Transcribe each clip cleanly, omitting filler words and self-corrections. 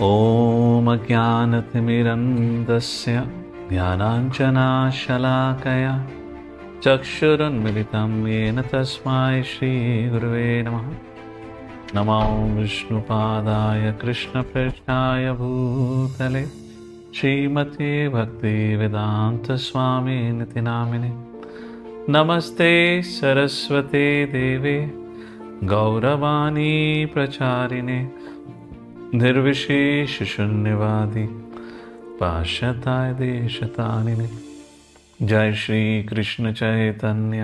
ॐ अज्ञानतिमिरन्धस्य ज्ञानाञ्जनशलाकया चक्षुरुन्मिलितं येन तस्मै श्रीगुरुवे नमः। नमो विष्णुपादाय कृष्णपृष्ठाय भूतले श्रीमते भक्तिवेदान्तस्वामिनिति नामिने। नमस्ते सरस्वते देवे गौरवाणी प्रचारिणे निर्विशेषशून्यवादी पाश्चात्य देशतारिणे। जय श्री कृष्ण चैतन्य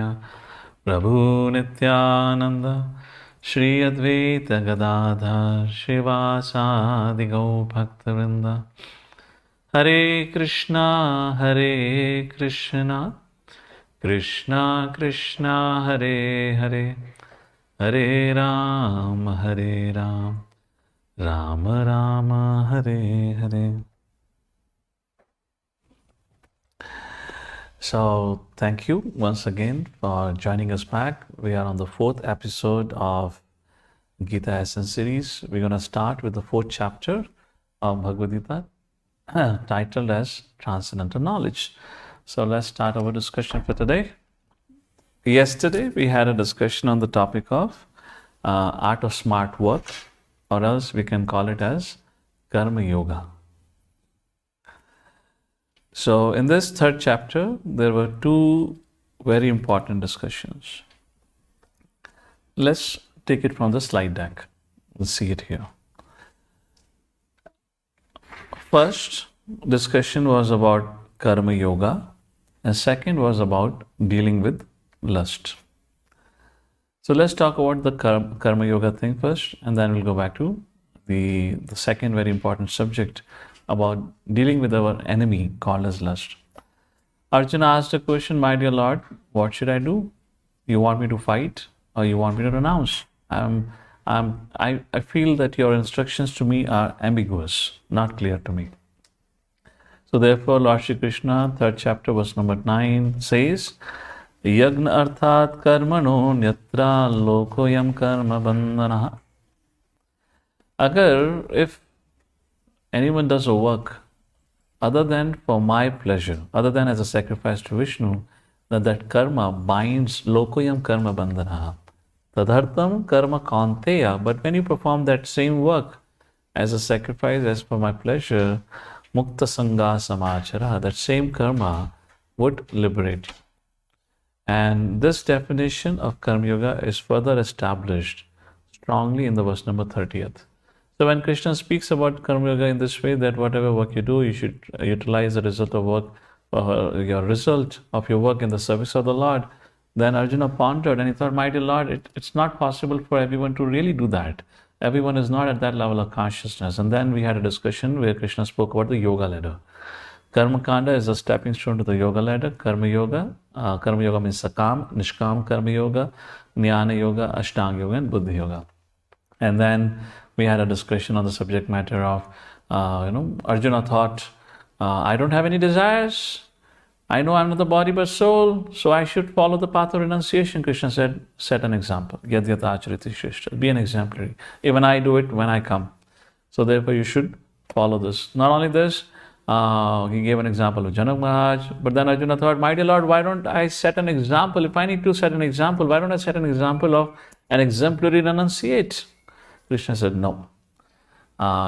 प्रभु नित्यानंद श्री अद्वैत गदाधर श्रीवासादि गौ भक्तवृंद। हरे कृष्णा कृष्णा कृष्णा हरे हरे, हरे Ram Ram Ram Hare Hare. So thank you once again for joining us back. We are on the 4th episode of Gita Essence series. We're going to start with the 4th chapter of Bhagavad Gita titled as Transcendental Knowledge. So let's start our discussion for today. Yesterday we had a discussion on the topic of art of smart work, or else we can call it as Karma Yoga. So in this 3rd chapter, there were 2 very important discussions. Let's take it from the slide deck. Let's see it here. First discussion was about Karma Yoga, and second was about dealing with lust. So let's talk about the Karma Yoga thing first, and then we'll go back to the second very important subject about dealing with our enemy called as lust. Arjuna asked a question, my dear Lord, what should I do? You want me to fight or you want me to renounce? I feel that your instructions to me are ambiguous, not clear to me. So therefore, Lord Shri Krishna, 3rd chapter, verse number 9 says, Yagna arthat karmano nyatra lokoyam karma bandhanaha. Agar, if anyone does a work other than for my pleasure, other than as a sacrifice to Vishnu, that karma binds lokoyam karma bandhanaha. Tadhartam karma kaunteya. But when you perform that same work as a sacrifice, as for my pleasure, mukta sangha samachara, that same karma would liberate you. And this definition of Karma Yoga is further established strongly in the verse number 30th. So when Krishna speaks about Karma Yoga in this way, that whatever work you do, you should utilize the result of work, your result of your work in the service of the Lord, then Arjuna pondered and he thought, my dear Lord, it's not possible for everyone to really do that. Everyone is not at that level of consciousness. And then we had a discussion where Krishna spoke about the yoga ladder. Karma Kanda is a stepping stone to the yoga ladder. Karma Yoga means Sakam, Nishkam Karma Yoga, Jnana Yoga, Ashtanga Yoga, and Buddhi Yoga. And then we had a discussion on the subject matter of, Arjuna thought, I don't have any desires. I know I'm not the body but soul, so I should follow the path of renunciation. Krishna said, set an example. Yad yat achariti shrishta. Be an exemplary. Even I do it when I come. So therefore you should follow this. Not only this, he gave an example of Janak Maharaj, but then Arjuna thought, my dear Lord, why don't I set an example? If I need to set an example, why don't I set an example of an exemplary renunciate? Krishna said, no.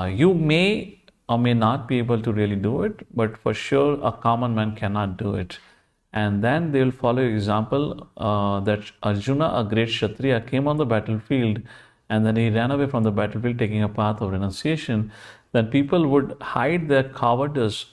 You may or may not be able to really do it, but for sure a common man cannot do it. And then they will follow example that Arjuna, a great Kshatriya, came on the battlefield and then he ran away from the battlefield taking a path of renunciation. Then people would hide their cowardice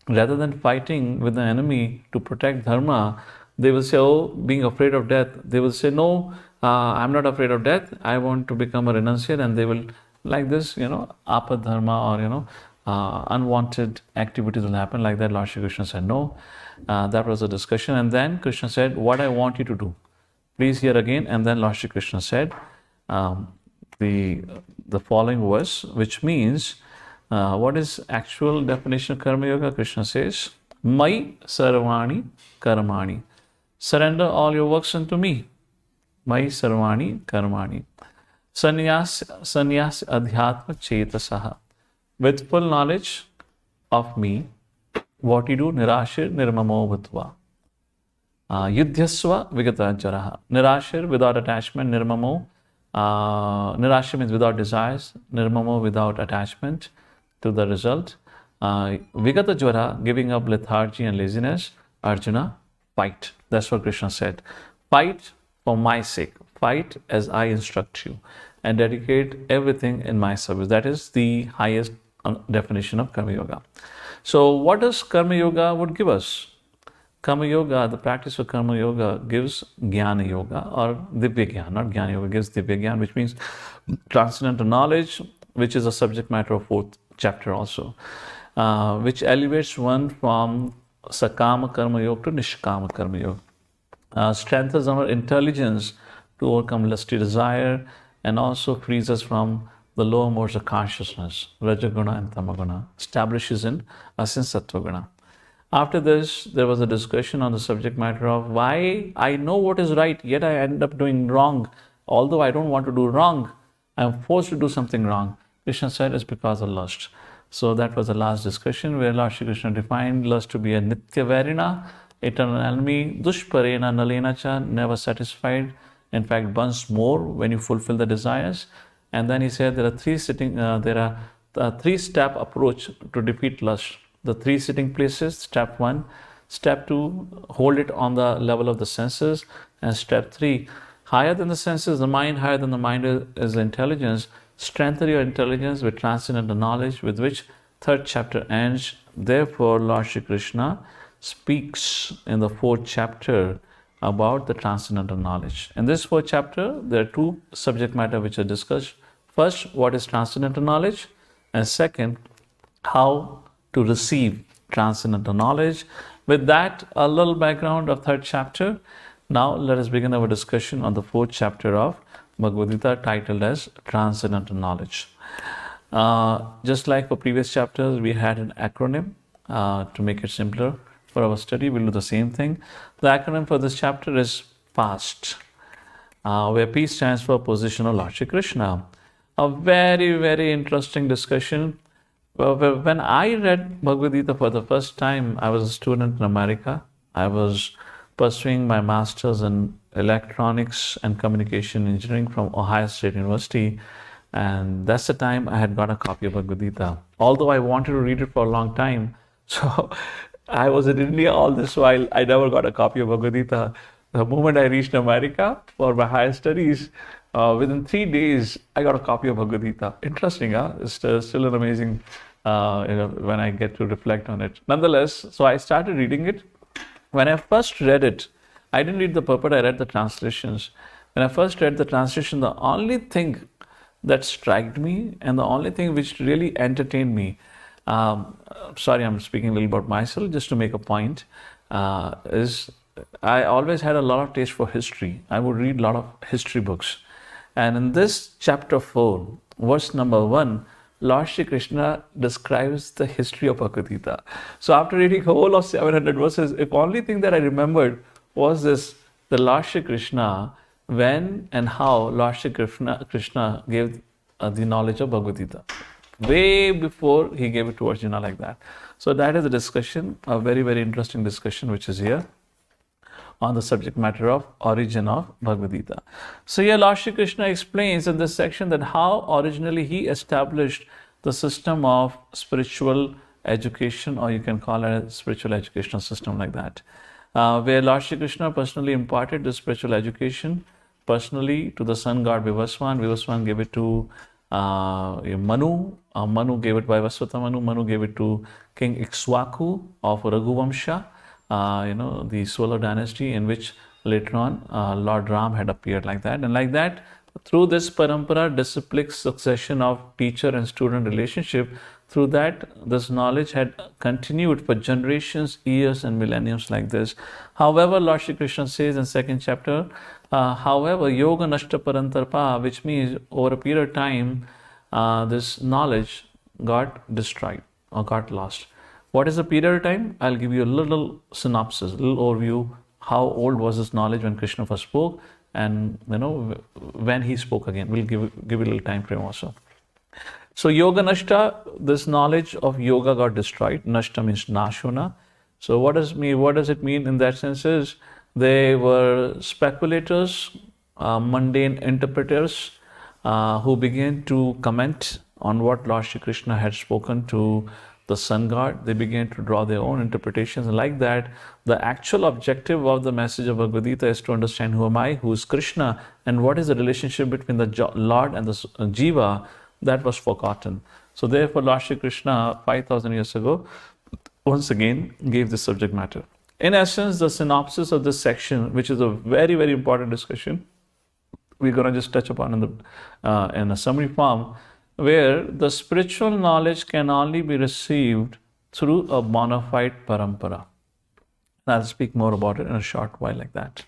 rather than fighting with the enemy to protect dharma. They will say, oh, being afraid of death. They will say, no, I'm not afraid of death. I want to become a renunciate. And they will, like this, apad dharma or, unwanted activities will happen like that. Lord Shri Krishna said, no. That was a discussion. And then Krishna said, what I want you to do. Please hear again. And then Lord Shri Krishna said the following verse, which means, what is actual definition of Karma Yoga? Krishna says, Mai sarvani karmani. Surrender all your works unto me. Mai sarvani karmani. Sannyas adhyatma chetasaha. with full knowledge of me, what you do, nirashir nirmamo bhutva. Yudhyasva vigata jaraha. Nirashir, without attachment, nirmamo. Nirashir means without desires, nirmamo, without attachment to the result. Vigata jvara, giving up lethargy and laziness. Arjuna, fight. That's what Krishna said. Fight for my sake. Fight as I instruct you. And dedicate everything in my service. That is the highest definition of Karma Yoga. So what does Karma Yoga would give us? Karma Yoga, the practice of Karma Yoga gives Jnana Yoga or Divya Gyan, not Jnana Yoga, gives Divya Gyan, which means transcendental knowledge, which is a subject matter of 4th chapter also, which elevates one from Sakama Karma Yoga to Nishkama Karma Yoga, strengthens our intelligence to overcome lusty desire, and also frees us from the lower modes of consciousness, Rajaguna and Tamaguna, establishes in us in Sattvaguna. After this, there was a discussion on the subject matter of why I know what is right, yet I end up doing wrong. Although I don't want to do wrong, I am forced to do something wrong. Krishna said it's because of lust. So that was the last discussion where Lord Shri Krishna defined lust to be a nitya varina, eternal enemy, dushparena nalena cha, never satisfied. In fact, burns more when you fulfill the desires. And then he said there are a three-step approach to defeat lust. The 3 sitting places, step 1. Step 2, hold it on the level of the senses. And step 3, higher than the senses, the mind, higher than the mind is the intelligence. Strengthen your intelligence with transcendental knowledge, with which 3rd chapter ends. Therefore, Lord Shri Krishna speaks in the 4th chapter about the transcendental knowledge. In this 4th chapter, there are 2 subject matter which are discussed. First, what is transcendental knowledge? And second, how to receive transcendental knowledge. With that, a little background of 3rd chapter. Now let us begin our discussion on the 4th chapter of Bhagavad Gita, titled as Transcendental Knowledge. Just like for previous chapters, we had an acronym to make it simpler for our study. We'll do the same thing. The acronym for this chapter is PAST, where P stands for Position of Lord Shri Krishna. A very, very interesting discussion. When I read Bhagavad Gita for the first time, I was a student in America. I was pursuing my master's in electronics and communication engineering from Ohio State University. And that's the time I had got a copy of Bhagavad Gita. Although I wanted to read it for a long time. So I was in India all this while. I never got a copy of Bhagavad Gita. The moment I reached America for my higher studies, within 3 days, I got a copy of Bhagavad Gita. Interesting, huh? It's still an amazing, when I get to reflect on it. Nonetheless, so I started reading it. When I first read it, I didn't read the purport, I read the translations. When I first read the translation, the only thing that struck me and the only thing which really entertained me, sorry, I'm speaking a little about myself just to make a point, is I always had a lot of taste for history. I would read a lot of history books. And in this chapter 4, verse number 1, Lord Shri Krishna describes the history of Bhagavad Gita. So after reading whole of 700 verses, the only thing that I remembered was this, the Lord Shri Krishna, when and how Lord Shri Krishna gave the knowledge of Bhagavad Gita. Way before he gave it to Arjuna like that. So that is a discussion, a very, very interesting discussion which is here on the subject matter of origin of Bhagavad Gita. So here Lord Shri Krishna explains in this section that how originally he established the system of spiritual education, or you can call it a spiritual educational system like that, where Lord Shri Krishna personally imparted the spiritual education personally to the sun god Vivaswan. Vivaswan gave it to Manu. Manu gave it by Vaswata Manu. Manu gave it to King Ikshwaku of Raghuvamsha. The solar dynasty in which later on Lord Ram had appeared like that. And like that, through this parampara, disciplic succession of teacher and student relationship, through that, this knowledge had continued for generations, years and millenniums like this. However, Lord Shri Krishna says in 2nd chapter, however, yoga nashta parantarpa, which means over a period of time, this knowledge got destroyed or got lost. What is the period of time? I'll give you a little synopsis, a little overview. How old was this knowledge when Krishna first spoke, and when he spoke again. We'll give you a little time frame also. So yoga nashta, this knowledge of yoga got destroyed. Nashta means nashuna. So what does it mean in that sense is they were speculators, mundane interpreters who began to comment on what Lord Shri Krishna had spoken to the sun god. They began to draw their own interpretations. And like that, the actual objective of the message of Bhagavad Gita is to understand who am I, who is Krishna, and what is the relationship between the Lord and the Jiva. That was forgotten. So therefore, Lord Shri Krishna, 5,000 years ago, once again gave this subject matter. In essence, the synopsis of this section, which is a very, very important discussion, we're going to just touch upon in a summary form, where the spiritual knowledge can only be received through a bona fide parampara. I'll speak more about it in a short while like that.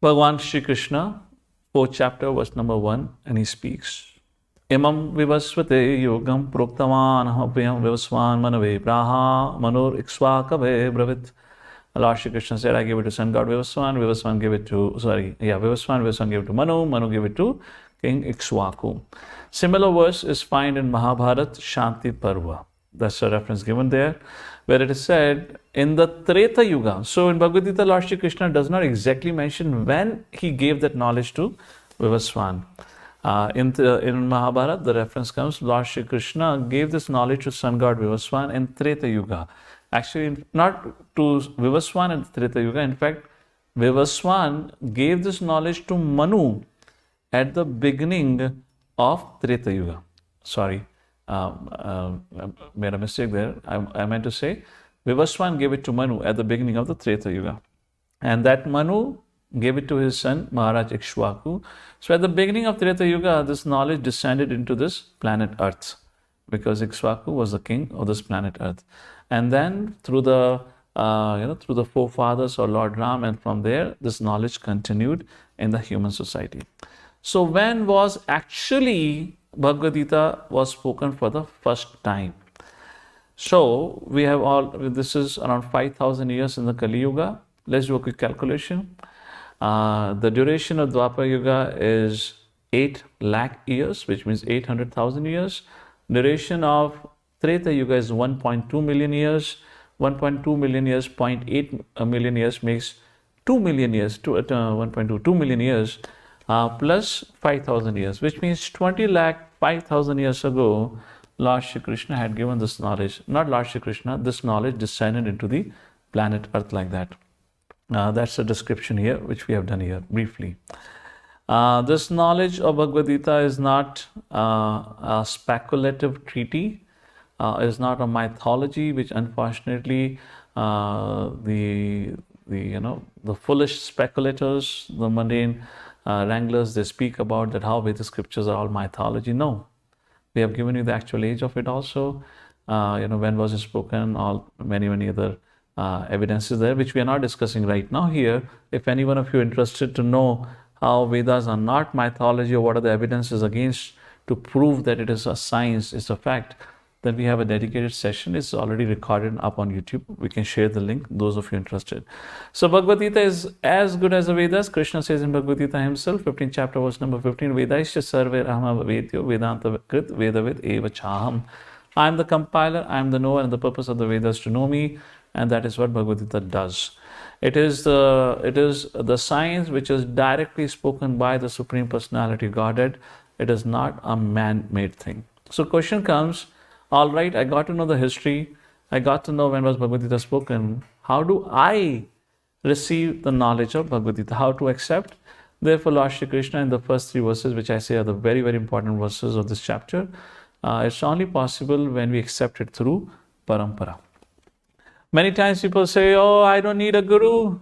Bhagavan Shri Krishna, 4th chapter, verse number 1, and he speaks. Imam vivasvate yogam proktavan havyam vivasvan manave praha manor ikshvakave bravit. Lord Shri Krishna said, I gave it to sun god Vivasvan, Vivasvan gave it to, Vivasvan gave it to Manu gave it to King Ikshvaku. Similar verse is found in Mahabharata Shanti Parva. That's a reference given there, where it is said, in the Treta Yuga. So in Bhagavad Gita, Lord Shri Krishna does not exactly mention when he gave that knowledge to Vivasvan. In Mahabharata, the reference comes, Lord Shri Krishna gave this knowledge to sun god Vivasvan in Treta Yuga. Actually, not to Vivasvan in Treta Yuga. In fact, Vivasvan gave this knowledge to Manu at the beginning of Treta Yuga. Sorry, made a mistake there. I meant to say Vivasvan gave it to Manu at the beginning of the Treta Yuga. And that Manu gave it to his son Maharaj Ikshvaku. So at the beginning of Treta Yuga, this knowledge descended into this planet Earth, because Ikshvaku was the king of this planet Earth. And then through the through the forefathers or Lord Ram, and from there this knowledge continued in the human society. So when was actually Bhagavad Gita was spoken for the first time? So we have this is around 5,000 years in the Kali Yuga. Let's do a quick calculation. The duration of Dwapara Yuga is 8 lakh years, which means 800,000 years. Duration of Treta Yuga is 1.2 million years. 1.2 million years, 0.8 million years makes 2 million years, 2 million years, plus 5,000 years, which means 20 lakh 5,000 years ago, Lord Shri Krishna had given this knowledge. Not Lord Shri Krishna, this knowledge descended into the planet Earth like that. That's a description here, which we have done here briefly. This knowledge of Bhagavad Gita is not a speculative treaty. Is not a mythology, which unfortunately the foolish speculators, the mundane wranglers, they speak about that how Vedic scriptures are all mythology. No, we have given you the actual age of it also. When was it spoken? All many other evidences there, which we are not discussing right now here. If any one of you interested to know how Vedas are not mythology, or what are the evidences against to prove that it is a science, it's a fact, then we have a dedicated session. It's already recorded up on YouTube. We can share the link, those of you interested. So Bhagavad Gita is as good as the Vedas. Krishna says in Bhagavad Gita himself, 15th chapter, verse number 15, Vedaisya sarve rahma vedyo vedanta krit vedavid eva chaham. I am the compiler, I am the knower, and the purpose of the Vedas to know me, and that is what Bhagavad Gita does. It is the science which is directly spoken by the Supreme Personality Godhead. It is not a man-made thing. So question comes, all right, I got to know the history. I got to know when was Bhagavad Gita spoken. How do I receive the knowledge of Bhagavad Gita? How to accept? Therefore, Lord Shri Krishna in the first 3 verses, which I say are the very, very important verses of this chapter, it's only possible when we accept it through parampara. Many times people say, oh, I don't need a guru.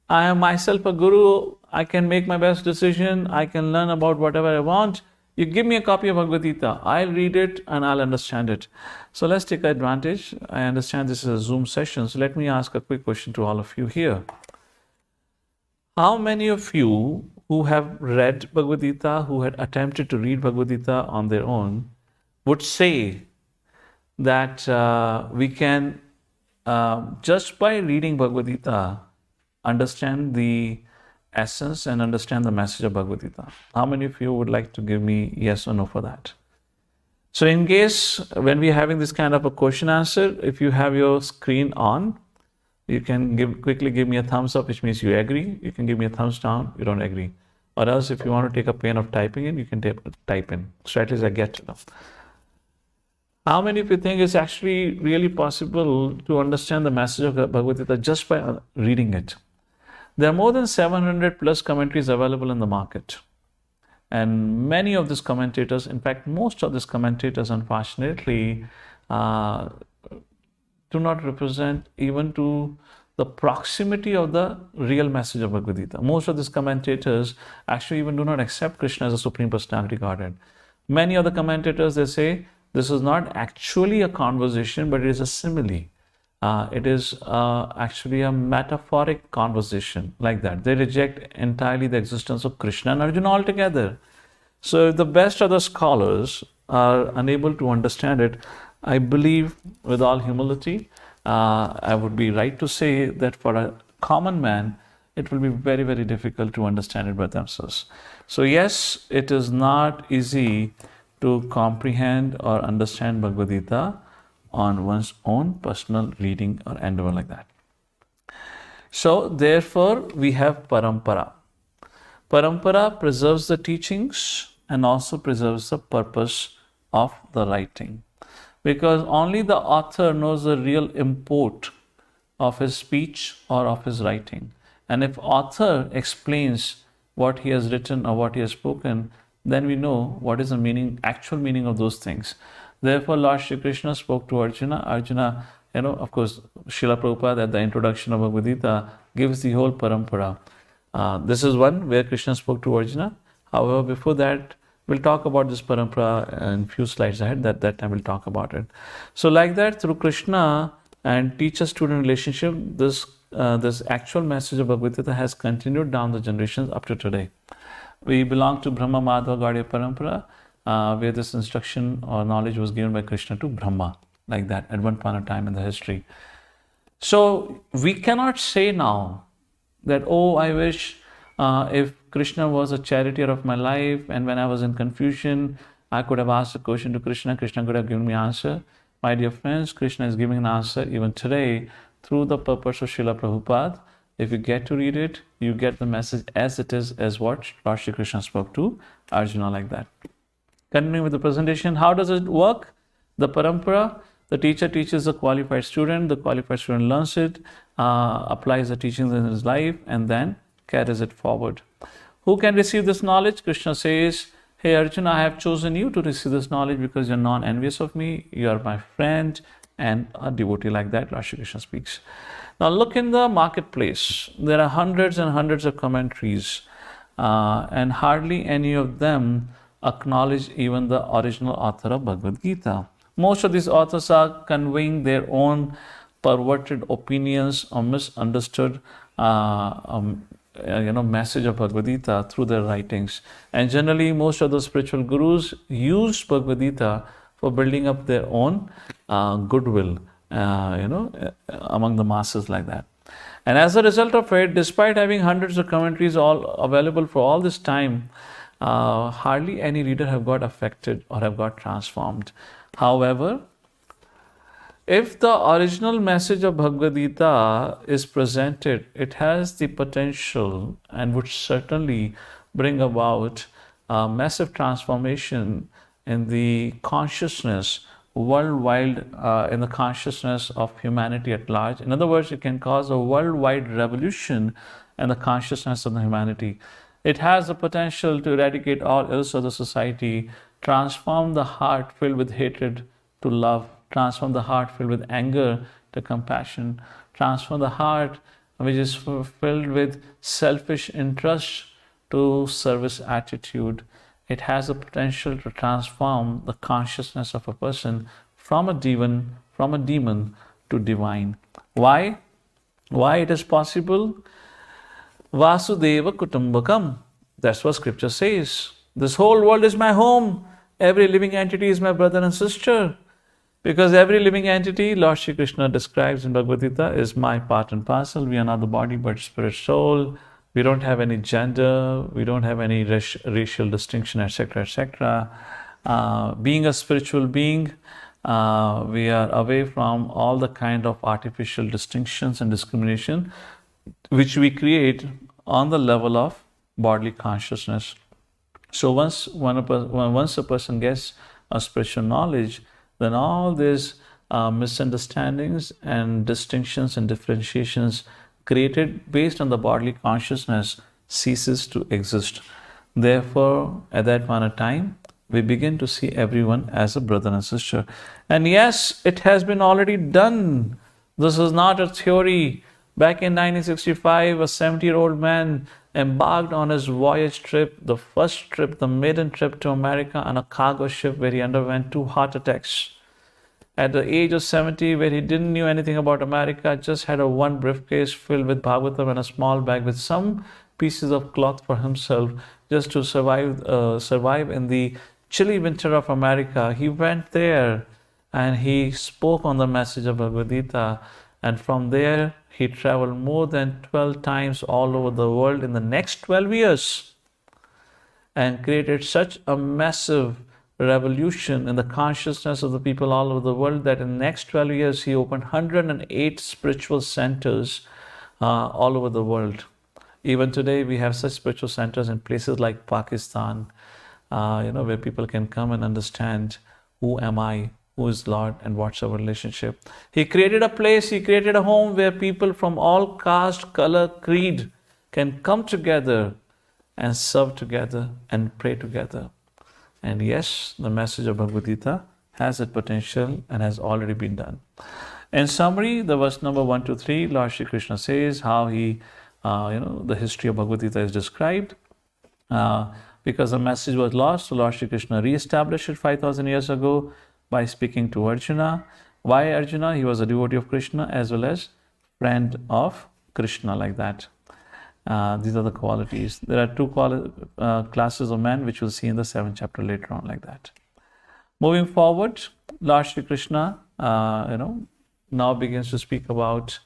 I am myself a guru. I can make my best decision. I can learn about whatever I want. You give me a copy of Bhagavad Gita, I'll read it and I'll understand it. So let's take advantage. I understand this is a Zoom session, so let me ask a quick question to all of you here. How many of you who have read Bhagavad Gita, who had attempted to read Bhagavad Gita on their own, would say that we can, just by reading Bhagavad Gita, understand the essence and understand the message of Bhagavad Gita? How many of you would like to give me yes or no for that? So in case when we're having this kind of a question answer, if you have your screen on, you can quickly give me a thumbs up, which means you agree. You can give me a thumbs down, you don't agree. Or else if you want to take a pain of typing in, you can type in. So at least I get to know. How many of you think it's actually really possible to understand the message of Bhagavad Gita just by reading it? There are more than 700 plus commentaries available in the market. And many of these commentators, in fact, most of these commentators, unfortunately, do not represent even to the proximity of the real message of Bhagavad Gita. Most of these commentators actually even do not accept Krishna as a Supreme Personality Godhead. Many of the commentators, they say, this is not actually a conversation, but it is a simile. It is actually a metaphoric conversation, like that. They reject entirely the existence of Krishna and Arjuna altogether. So if the best of the scholars are unable to understand it, I believe with all humility, I would be right to say that for a common man, it will be very, very difficult to understand it by themselves. So yes, it is not easy to comprehend or understand Bhagavad Gita on one's own personal reading or endeavor like that. So therefore, we have parampara. Parampara preserves the teachings and also preserves the purpose of the writing. Because only the author knows the real import of his speech or of his writing. And if author explains what he has written or what he has spoken, then we know what is the meaning, actual meaning of those things. Therefore, Lord Shri Krishna spoke to Arjuna. Arjuna, of course, Srila Prabhupada at the introduction of Bhagavad Gita gives the whole parampara. This is one where Krishna spoke to Arjuna. However, before that, we'll talk about this parampara in few slides ahead. That time we'll talk about it. So like that, through Krishna and teacher-student relationship, this actual message of Bhagavad Gita has continued down the generations up to today. We belong to Brahma Madhva Gaudiya Parampara, where this instruction or knowledge was given by Krishna to Brahma, like that, at one point of time in the history. So we cannot say now that, oh, I wish if Krishna was a charioteer of my life, and when I was in confusion, I could have asked a question to Krishna, Krishna could have given me an answer. My dear friends, Krishna is giving an answer even today through the purpose of Srila Prabhupada. If you get to read it, you get the message as it is, as what Lord Shri Krishna spoke to Arjuna, like that. Continuing with the presentation, how does it work? The parampara, the teacher teaches the qualified student learns it, applies the teachings in his life, and then carries it forward. Who can receive this knowledge? Krishna says, hey Arjuna, I have chosen you to receive this knowledge because you're non-envious of me, you are my friend and a devotee, like that Lord Shri Krishna speaks. Now look in the marketplace. There are hundreds and hundreds of commentaries, and hardly any of them acknowledge even the original author of Bhagavad Gita. Most of these authors are conveying their own perverted opinions or misunderstood message of Bhagavad Gita through their writings. And generally, most of the spiritual gurus use Bhagavad Gita for building up their own goodwill, among the masses, like that. And as a result of it, despite having hundreds of commentaries all available for all this time, hardly any reader have got affected or have got transformed. However, if the original message of Bhagavad Gita is presented, it has the potential and would certainly bring about a massive transformation in the consciousness worldwide, in the consciousness of humanity at large. In other words, it can cause a worldwide revolution in the consciousness of the humanity. It has the potential to eradicate all ills of the society, transform the heart filled with hatred to love, transform the heart filled with anger to compassion, transform the heart which is filled with selfish interest to service attitude. It has the potential to transform the consciousness of a person from a demon to divine. Why? Why it is possible? Vasudeva Kutumbakam. That's what scripture says. This whole world is my home. Every living entity is my brother and sister. Because every living entity, Lord Shri Krishna describes in Bhagavad Gita, is my part and parcel. We are not the body but spirit, soul. We don't have any gender. We don't have any racial distinction, etc., etc. Being a spiritual being, we are away from all the kind of artificial distinctions and discrimination which we create on the level of bodily consciousness. So once a person gets a spiritual knowledge, then all these misunderstandings and distinctions and differentiations created based on the bodily consciousness ceases to exist. Therefore, at that point of time, we begin to see everyone as a brother and sister. And yes, it has been already done. This is not a theory. Back in 1965, a 70-year-old man embarked on his voyage trip, the first trip, the maiden trip to America, on a cargo ship where he underwent 2 heart attacks. At the age of 70, where he didn't knew anything about America, just had a one briefcase filled with Bhagavatam and a small bag with some pieces of cloth for himself, just to survive in the chilly winter of America. He went there and he spoke on the message of Bhagavad Gita, and from there he traveled more than 12 times all over the world in the next 12 years and created such a massive revolution in the consciousness of the people all over the world that in the next 12 years he opened 108 spiritual centers all over the world. Even today we have such spiritual centers in places like Pakistan, where people can come and understand who am I, who is Lord, and what's our relationship. He created a place, he created a home where people from all caste, color, creed can come together and serve together and pray together. And yes, the message of Bhagavad Gita has that potential and has already been done. In summary, the verse number 1 to 3, Lord Shri Krishna says how he, the history of Bhagavad Gita is described. Because the message was lost, so Lord Shri Krishna re-established it 5,000 years ago by speaking to Arjuna. Why Arjuna? He was a devotee of Krishna as well as friend of Krishna, like that. These are the qualities. There are 2 classes of men which we'll see in the 7th chapter later on, like that. Moving forward, Lord Shri Krishna, now begins to speak about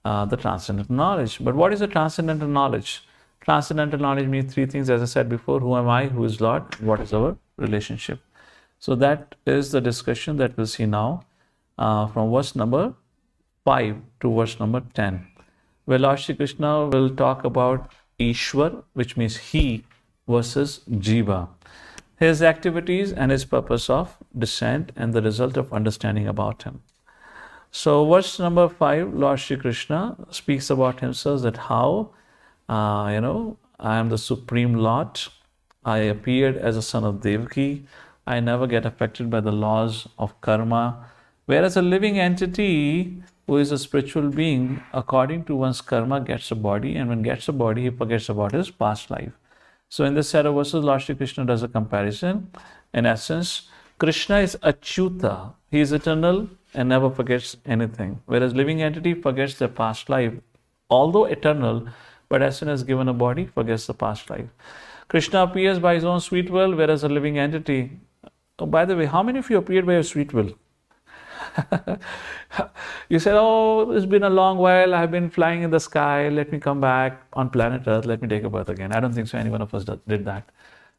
the transcendental knowledge. But what is the transcendental knowledge? Transcendental knowledge means 3 things, as I said before: who am I, who is Lord, what is our relationship. So that is the discussion that we'll see now from verse number 5 to verse number 10, where Lord Shri Krishna will talk about Ishwar, which means he, versus Jiva, his activities and his purpose of descent and the result of understanding about him. So verse number 5, Lord Shri Krishna speaks about himself, that how I am the Supreme Lord. I appeared as a son of Devaki. I never get affected by the laws of karma. Whereas a living entity who is a spiritual being, according to one's karma, gets a body, and when gets a body, he forgets about his past life. So in this set of verses, Lord Shri Krishna does a comparison. In essence, Krishna is Achyuta. He is eternal and never forgets anything. Whereas living entity forgets their past life, although eternal, but as soon as given a body, forgets the past life. Krishna appears by his own sweet will, whereas a living entity... Oh, by the way, how many of you appeared by your sweet will? You said, oh, it's been a long while, I've been flying in the sky, let me come back on planet Earth, let me take a birth again. I don't think so any one of us did that.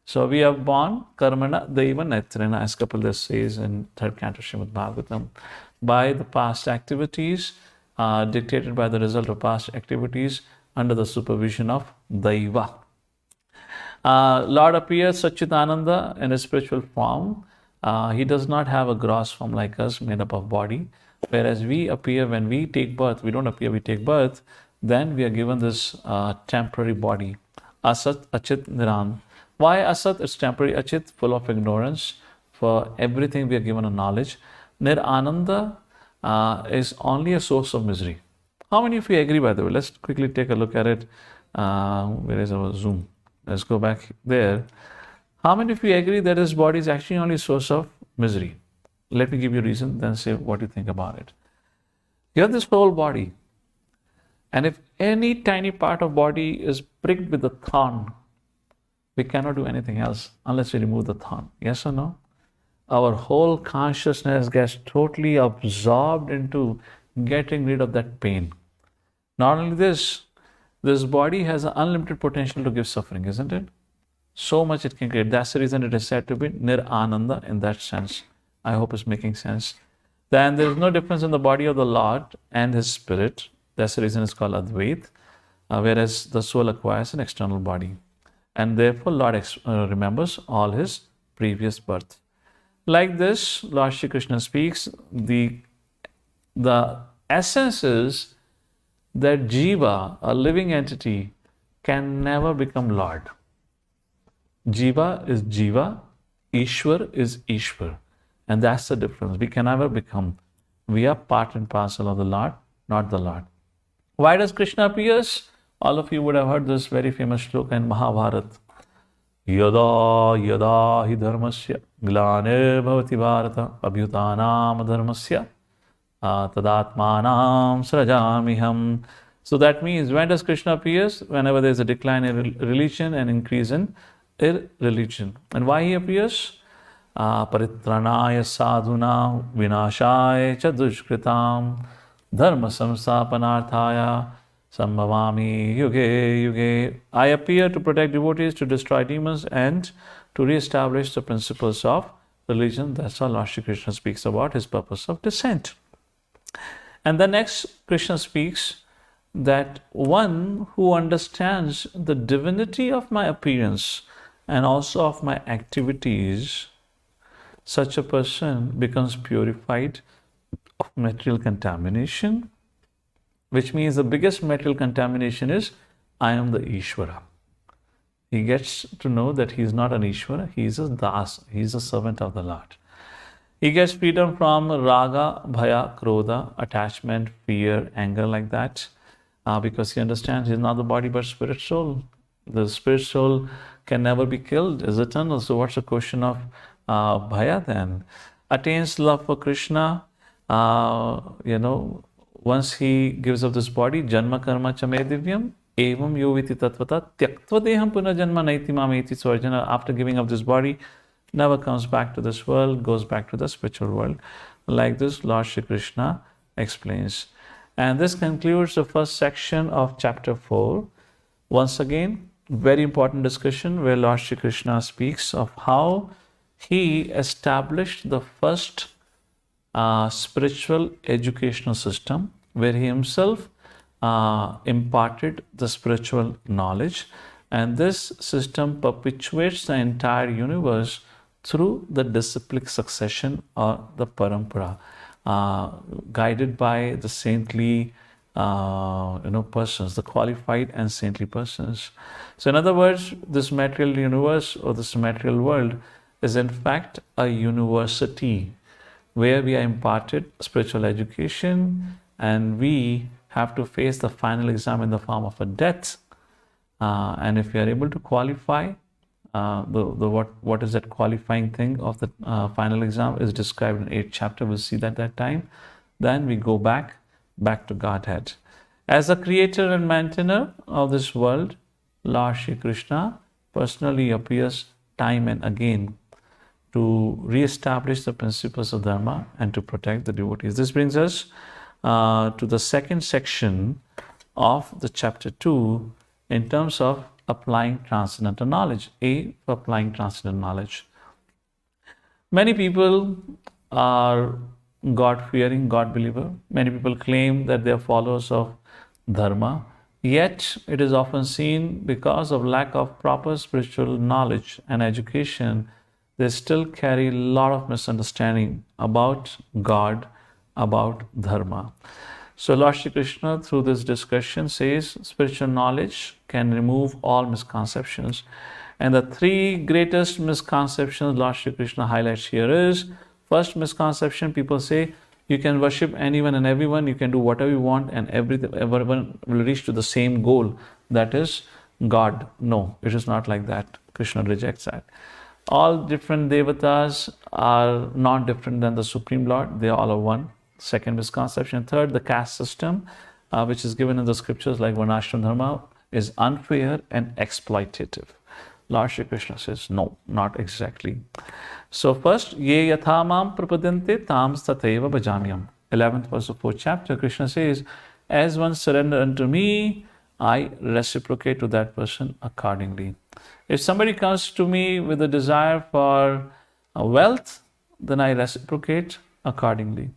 So we are born, karmana daiva netrena, as Kapil says in 3rd canto Srimad Bhagavatam, by the past activities, dictated by the result of past activities under the supervision of Daiva. Lord appears Satchitananda in his spiritual form. He does not have a gross form like us, made up of body. Whereas we appear when we take birth, we don't appear, we take birth, then we are given this temporary body. Asat, Achit, Niran. Why Asat? It's temporary. Achit, full of ignorance. For everything we are given a knowledge. Nirananda is only a source of misery. How many of you agree, by the way? Let's quickly take a look at it. Where is our Zoom? Let's go back there. How many of you agree that this body is actually only a source of misery? Let me give you a reason, then say what you think about it. You have this whole body. And if any tiny part of body is pricked with a thorn, we cannot do anything else unless we remove the thorn. Yes or no? Our whole consciousness gets totally absorbed into getting rid of that pain. Not only this body has an unlimited potential to give suffering, isn't it? So much it can create. That's the reason it is said to be nir-ananda in that sense. I hope it's making sense. Then there is no difference in the body of the Lord and his spirit. That's the reason it's called Advait, whereas the soul acquires an external body. And therefore, Lord remembers all his previous birth. Like this, Lord Shri Krishna speaks, the essence is that Jiva, a living entity, can never become Lord. Jiva is Jiva, Ishwar is Ishwar. And that's the difference. We can never become. We are part and parcel of the Lord, not the Lord. Why does Krishna appears? All of you would have heard this very famous shloka in Mahabharata. Yada yada hi dharmasya glane bhavati bharata abhyutanam dharmasya tadatmanam srajamiham. So that means when does Krishna appears? Whenever there is a decline in religion and increase in irreligion. And why he appears? Paritranaya sadhuna vinashaya cha dushkritam dharma samstapanarthaya sambhavami yuge yuge. I appear to protect devotees, to destroy demons, and to re-establish the principles of religion. That's how Lord Shri Krishna speaks about his purpose of descent. And then next, Krishna speaks that one who understands the divinity of my appearance and also of my activities, such a person becomes purified of material contamination, which means the biggest material contamination is I am the Ishvara. He gets to know that he is not an Ishvara, he is a Das, he is a servant of the Lord. He gets freedom from raga, bhaya, krodha, attachment, fear, anger, like that, because he understands he is not the body but spirit soul. The spirit soul can never be killed, is eternal. So what's the question of bhaya then? Attains love for Krishna, once he gives up this body, janma karma chame divyam, evam yoviti tatvata, tyaktva deham punajanma naiti mameti. So Arjuna, after giving up this body, never comes back to this world, goes back to the spiritual world. Like this, Lord Shri Krishna explains. And this concludes the first section of chapter 4. Once again, very important discussion where Lord Shri Krishna speaks of how he established the first spiritual educational system where he himself imparted the spiritual knowledge, and this system perpetuates the entire universe through the disciplic succession or the parampara, guided by the saintly persons, the qualified and saintly persons. So in other words, this material universe or this material world is in fact a university where we are imparted spiritual education, and we have to face the final exam in the form of a death. And if we are able to qualify, what is that qualifying thing of the final exam is described in 8th chapter. We'll see that time. Then we go back to Godhead. As the creator and maintainer of this world, Lord Shri Krishna personally appears time and again to re-establish the principles of Dharma and to protect the devotees. This brings us to the second section of the chapter 2 in terms of applying transcendental knowledge. A, for applying transcendental knowledge. Many people are God-fearing, God-believer. Many people claim that they are followers of Dharma. Yet, it is often seen because of lack of proper spiritual knowledge and education, they still carry a lot of misunderstanding about God, about Dharma. So Lord Shri Krishna, through this discussion, says spiritual knowledge can remove all misconceptions. And the three greatest misconceptions Lord Shri Krishna highlights here is, first misconception, people say you can worship anyone and everyone, you can do whatever you want, and everyone will reach to the same goal, that is God. No, it is not like that. Krishna rejects that. All different devatas are not different than the Supreme Lord. They all are one. Second misconception. Third, the caste system, which is given in the scriptures like Varnashram Dharma, is unfair and exploitative. Lord Shri Krishna says, no, not exactly. So first, ye yathamam prapadante tams tathaiva bhajamyam. 11th verse of 4th chapter, Krishna says, as one surrender unto me, I reciprocate to that person accordingly. If somebody comes to me with a desire for wealth, then I reciprocate accordingly.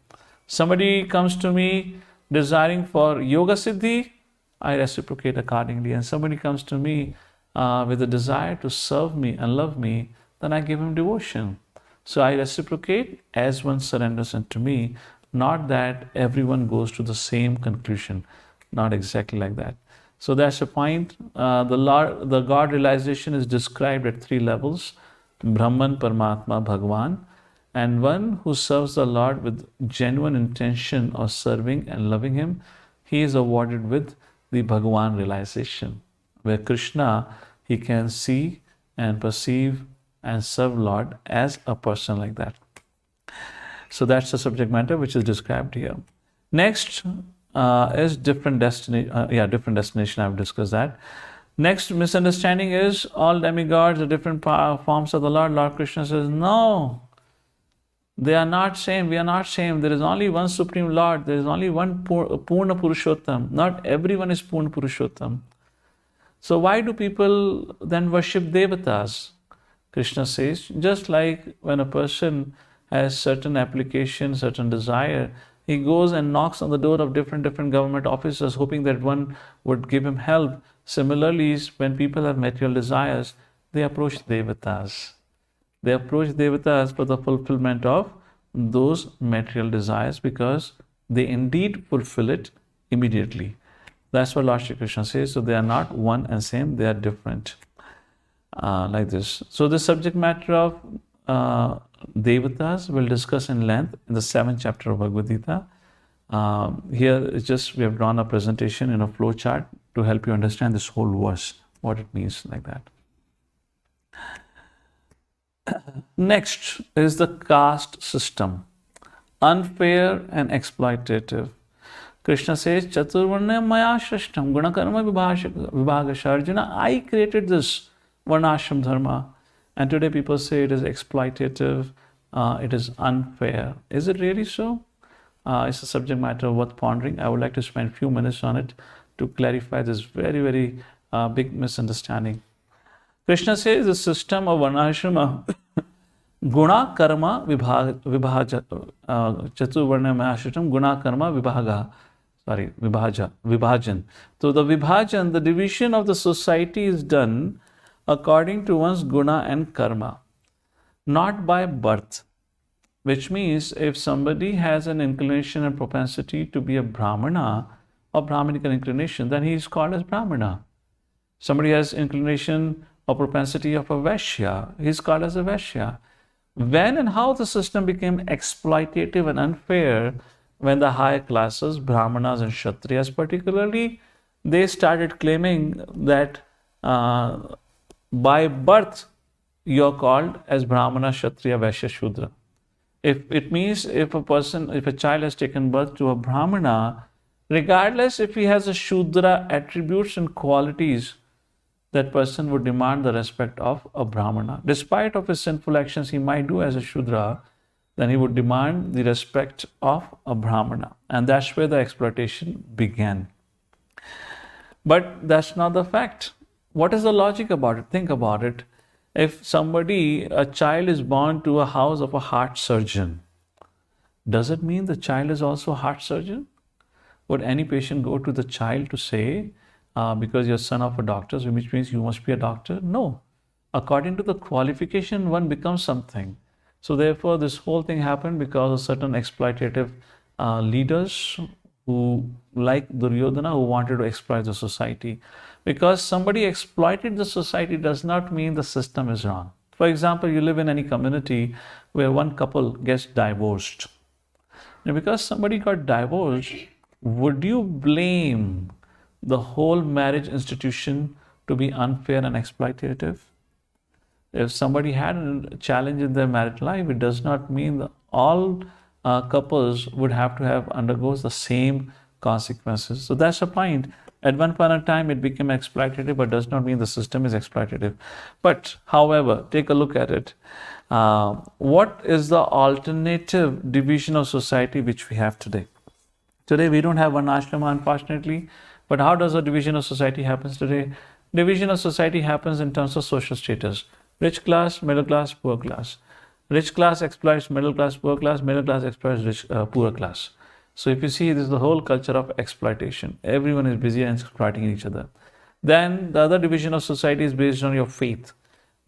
Somebody comes to me desiring for yoga siddhi, I reciprocate accordingly. And somebody comes to me with a desire to serve me and love me, then I give him devotion. So I reciprocate as one surrenders unto me, not that everyone goes to the same conclusion, not exactly like that. So that's the point. The God realization is described at 3 levels: Brahman, Paramatma, Bhagwan. And one who serves the Lord with genuine intention of serving and loving Him, he is awarded with the Bhagwan realization, where Krishna, he can see and perceive and serve Lord as a person like that. So that's the subject matter which is described here. Next is different destination. I've discussed that. Next misunderstanding is all demigods are different forms of the Lord. Lord Krishna says, no, they are not same. We are not same. There is only one Supreme Lord. There is only one Purna Purushottam. Not everyone is Purna Purushottam. So why do people then worship Devatas? Krishna says, just like when a person has certain application, certain desire, he goes and knocks on the door of different government officers, hoping that one would give him help. Similarly, when people have material desires, they approach Devatas. They approach Devatas for the fulfillment of those material desires, because they indeed fulfill it immediately. That's what Lord Shri Krishna says. So they are not one and same, they are different. Like this. So the subject matter of Devatas we'll discuss in length in the 7th chapter of Bhagavad Gita. Here it's just we have drawn a presentation in a flow chart to help you understand this whole verse, what it means like that. Next is the caste system, unfair and exploitative. Krishna says, Chaturvarna maya shrishtam gunakarma vibhagasha. Arjuna, I created this varnashram dharma. And today people say it is exploitative, it is unfair. Is it really so? It's a subject matter worth pondering. I would like to spend a few minutes on it to clarify this very big misunderstanding. Krishna says the system of varnashrama, guna karma vibhaja, chaturvarna mayashritam guna karma vibhajan. So the vibhajan, the division of the society is done according to one's guna and karma, not by birth. Which means if somebody has an inclination and propensity to be a Brahmana or Brahminical inclination, then he is called as Brahmana. Somebody has inclination or propensity of a Vaishya, he is called as a Vaishya. When and how the system became exploitative and unfair, when the higher classes, Brahmanas and Kshatriyas particularly, they started claiming that by birth you are called as Brahmana, Kshatriya, Vaishya, Shudra. If it means if a child has taken birth to a Brahmana, regardless if he has a Shudra attributes and qualities, that person would demand the respect of a Brahmana. Despite of his sinful actions he might do as a Shudra, then he would demand the respect of a Brahmana. And that's where the exploitation began. But that's not the fact. What is the logic about it? Think about it. If a child is born to a house of a heart surgeon, does it mean the child is also a heart surgeon? Would any patient go to the child to say, because you're son of a doctor, which means you must be a doctor? No. According to the qualification, one becomes something. So therefore, this whole thing happened because of certain exploitative leaders who, like Duryodhana, who wanted to exploit the society. Because somebody exploited the society does not mean the system is wrong. For example, you live in any community where one couple gets divorced. Now, because somebody got divorced, would you blame the whole marriage institution to be unfair and exploitative? If somebody had a challenge in their marriage life, it does not mean that all couples would have to undergo the same consequences. So that's the point. At one point in time, it became exploitative, but does not mean the system is exploitative. But, however, take a look at it. What is the alternative division of society which we have today? Today, we don't have one ashrama, unfortunately. But how does the division of society happen today? Division of society happens in terms of social status. Rich class, middle class, poor class. Rich class exploits middle class, middle class exploits poor class. So if you see, this is the whole culture of exploitation. Everyone is busy and exploiting each other. Then the other division of society is based on your faith.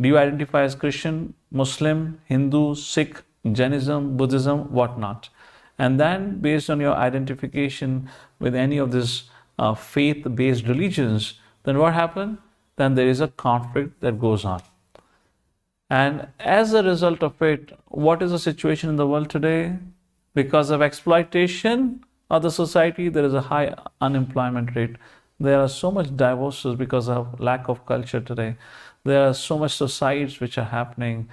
Do you identify as Christian, Muslim, Hindu, Sikh, Jainism, Buddhism, whatnot? And then based on your identification with any of these faith-based religions, then what happens? Then there is a conflict that goes on. And as a result of it, what is the situation in the world today? Because of exploitation of the society, there is a high unemployment rate. There are so much divorces because of lack of culture today. There are so much suicides which are happening,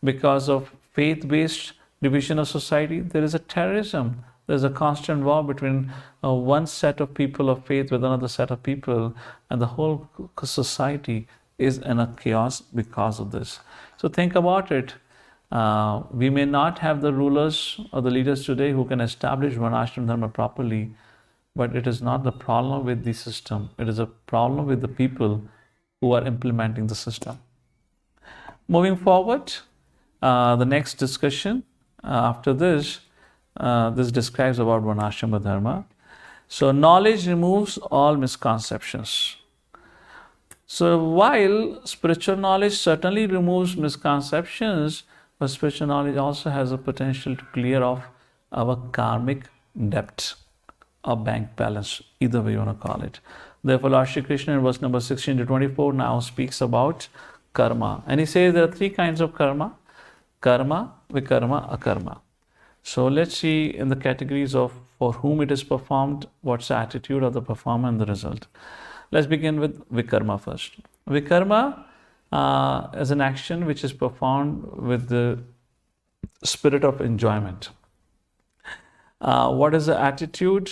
because of faith-based division of society. There is a terrorism. There's a constant war between one set of people of faith with another set of people, and the whole society is in a chaos because of this. So think about it. We may not have the rulers or the leaders today who can establish Varnashram Dharma properly, but it is not the problem with the system. It is a problem with the people who are implementing the system. Moving forward, the next discussion after this, this describes about Varnashram Dharma. So knowledge removes all misconceptions. So while spiritual knowledge certainly removes misconceptions, but spiritual knowledge also has a potential to clear off our karmic debt or bank balance, either way you want to call it. Therefore, Lord Shri Krishna in verse number 16 to 24 now speaks about karma. And he says there are three kinds of karma: karma, vikarma, akarma. So let's see in the categories of for whom it is performed, what's the attitude of the performer and the result. Let's begin with vikarma first. Vikarma is an action which is performed with the spirit of enjoyment. What is the attitude?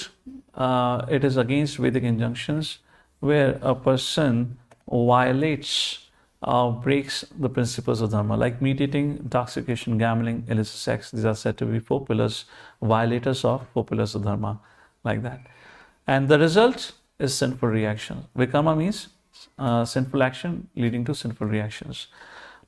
It is against Vedic injunctions, where a person violates or breaks the principles of dharma, like meat eating, intoxication, gambling, illicit sex. These are said to be four pillars, violators of four pillars of dharma, like that. And the result is sinful reaction. Vikarma means sinful action leading to sinful reactions.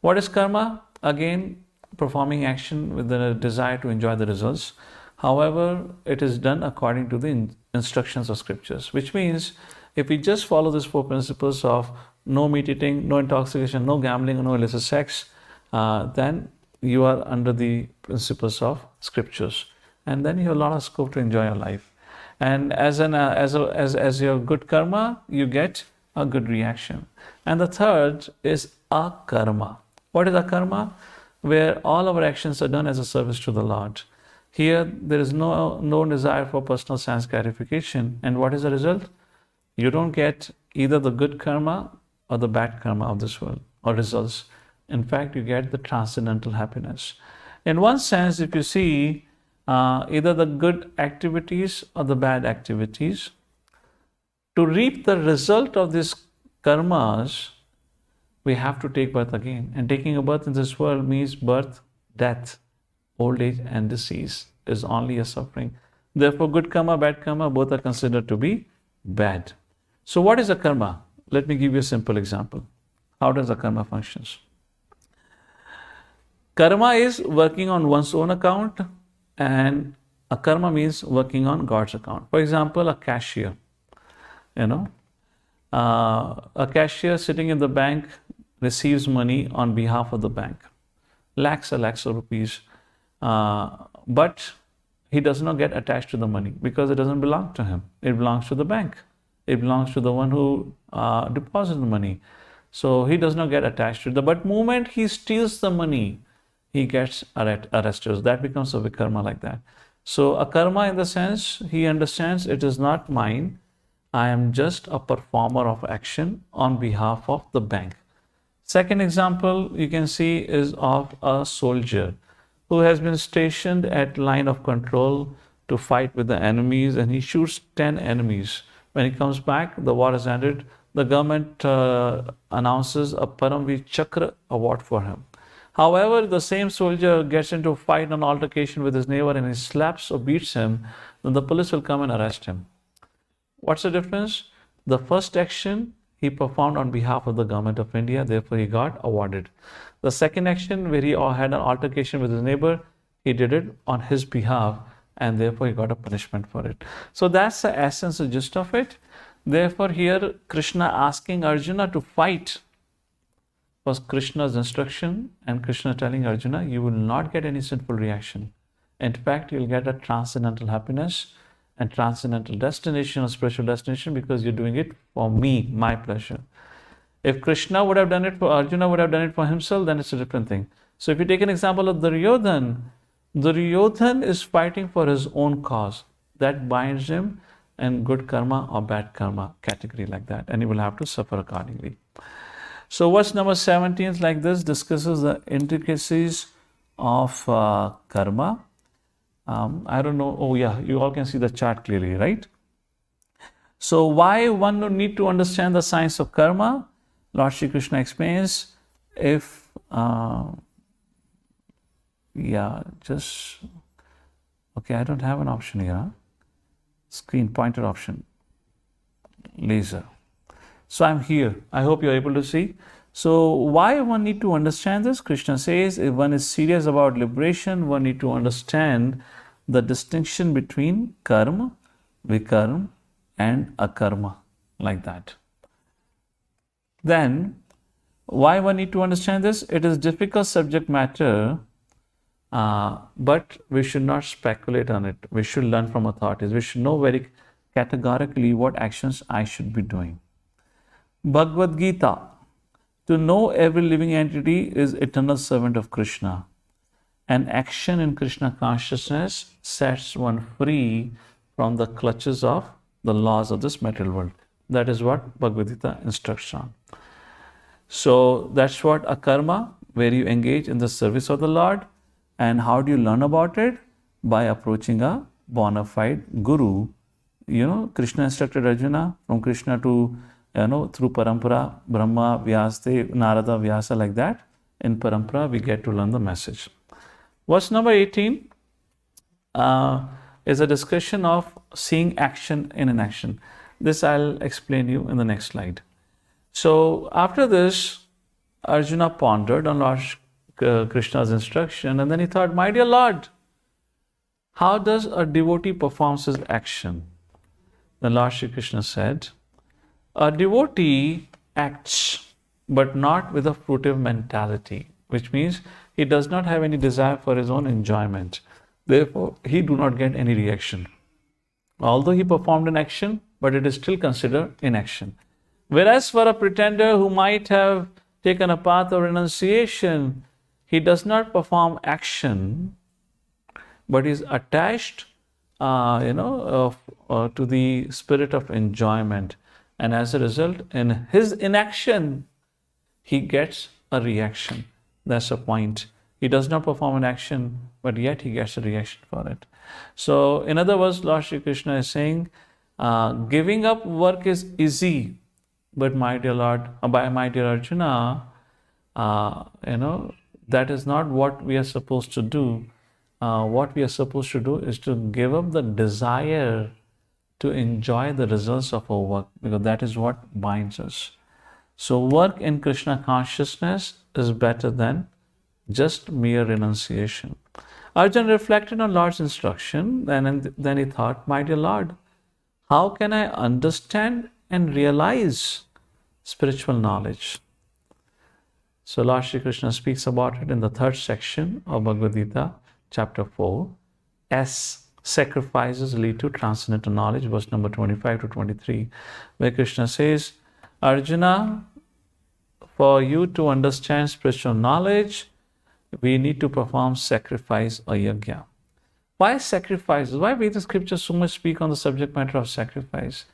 What is karma? Again, performing action with the desire to enjoy the results. However, it is done according to the instructions of scriptures, which means if we just follow these four principles of no meat eating, no intoxication, no gambling, no illicit sex, then you are under the principles of scriptures, and then you have a lot of scope to enjoy your life. And as your good karma, you get a good reaction. And the third is akarma. What is akarma? Where all our actions are done as a service to the Lord. Here, there is no desire for personal sense gratification. And what is the result? You don't get either the good karma or the bad karma of this world or results. In fact, you get the transcendental happiness. In one sense, if you see either the good activities or the bad activities, to reap the result of these karmas, we have to take birth again. And taking a birth in this world means birth, death, old age and disease is only a suffering. Therefore, good karma, bad karma, both are considered to be bad. So what is a karma? Let me give you a simple example. How does a karma functions? Karma is working on one's own account, and a karma means working on God's account. For example, a cashier, a cashier sitting in the bank receives money on behalf of the bank, lakhs and lakhs of rupees, but he does not get attached to the money because it doesn't belong to him. It belongs to the bank. It belongs to the one who deposited the money. So he does not get attached to it. But moment he steals the money, he gets arrested. That becomes a vikarma like that. So a karma in the sense, he understands it is not mine. I am just a performer of action on behalf of the bank. Second example you can see is of a soldier who has been stationed at line of control to fight with the enemies, and he shoots 10 enemies. When he comes back, the war has ended. The government announces a Paramveer Chakra award for him. However, the same soldier gets into a fight, an altercation with his neighbor, and he slaps or beats him, then the police will come and arrest him. What's the difference? The first action he performed on behalf of the government of India, therefore he got awarded. The second action, where he had an altercation with his neighbor, he did it on his behalf, and therefore he got a punishment for it. So that's the essence, the gist of it. Therefore, here Krishna asking Arjuna to fight was Krishna's instruction, and Krishna telling Arjuna, you will not get any sinful reaction. In fact, you'll get a transcendental happiness and transcendental destination or spiritual destination, because you're doing it for me, my pleasure. If Krishna would have done it for Arjuna, would have done it for himself, then it's a different thing. So if you take an example of Duryodhan, Duryodhan is fighting for his own cause. That binds him in good karma or bad karma category like that, and he will have to suffer accordingly. So verse number 17 is like this, discusses the intricacies of karma. I don't know, oh yeah, you all can see the chart clearly, right? So why one would need to understand the science of karma? Lord Shri Krishna explains, if, yeah, just, okay, I don't have an option here, huh? Screen pointer option, laser. So I'm here. I hope you're able to see. So why one need to understand this? Krishna says, if one is serious about liberation, one need to understand the distinction between karma, vikarma, and akarma, like that. Then, why one need to understand this? It is difficult subject matter, but we should not speculate on it. We should learn from authorities. We should know very categorically what actions I should be doing. Bhagavad Gita, to know every living entity is eternal servant of Krishna. An action in Krishna consciousness sets one free from the clutches of the laws of this material world. That is what Bhagavad Gita instructs on. So that's what akarma, where you engage in the service of the Lord. And how do you learn about it? By approaching a bona fide guru. You know, Krishna instructed Arjuna, from Krishna to, through parampara, Brahma, Vyasa, Narada, Vyasa, like that. In parampara, we get to learn the message. Verse number 18 is a discussion of seeing action in an action. This I'll explain you in the next slide. So after this, Arjuna pondered on Lord Krishna's instruction, and then he thought, my dear Lord, how does a devotee perform his action? Then Lord Shri Krishna said, a devotee acts, but not with a fruitive mentality, which means he does not have any desire for his own enjoyment. Therefore, he do not get any reaction. Although he performed an action, but it is still considered inaction. Whereas for a pretender who might have taken a path of renunciation, he does not perform action, but is attached, to the spirit of enjoyment. And as a result, in his inaction, he gets a reaction. That's the point. He does not perform an action, but yet he gets a reaction for it. So, in other words, Lord Shri Krishna is saying, giving up work is easy, but my dear Lord, my dear Arjuna, that is not what we are supposed to do. What we are supposed to do is to give up the desire to enjoy the results of our work, because that is what binds us. So work in Krishna consciousness is better than just mere renunciation. Arjuna reflected on Lord's instruction, and then he thought, my dear Lord, how can I understand and realize spiritual knowledge? So Lord Shri Krishna speaks about it in the third section of Bhagavad Gita, chapter 4, as sacrifices lead to transcendental knowledge, verse number 25 to 23, where Krishna says, Arjuna, for you to understand spiritual knowledge, we need to perform sacrifice or yajna. Why sacrifices? Why Vedic scriptures so much speak on the subject matter of sacrifice?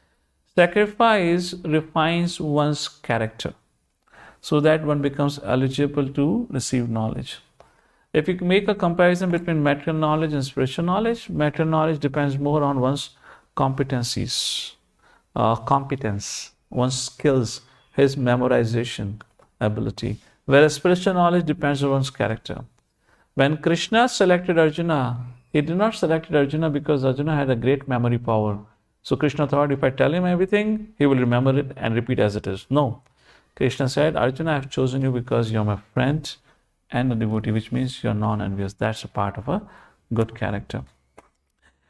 Sacrifice refines one's character so that one becomes eligible to receive knowledge. If you make a comparison between material knowledge and spiritual knowledge, material knowledge depends more on one's competencies, one's skills, his memorization ability, whereas spiritual knowledge depends on one's character. When Krishna selected Arjuna, he did not select Arjuna because Arjuna had a great memory power. So Krishna thought if I tell him everything, he will remember it and repeat as it is. No. Krishna said, Arjuna, I have chosen you because you're my friend and a devotee, which means you're non-envious. That's a part of a good character.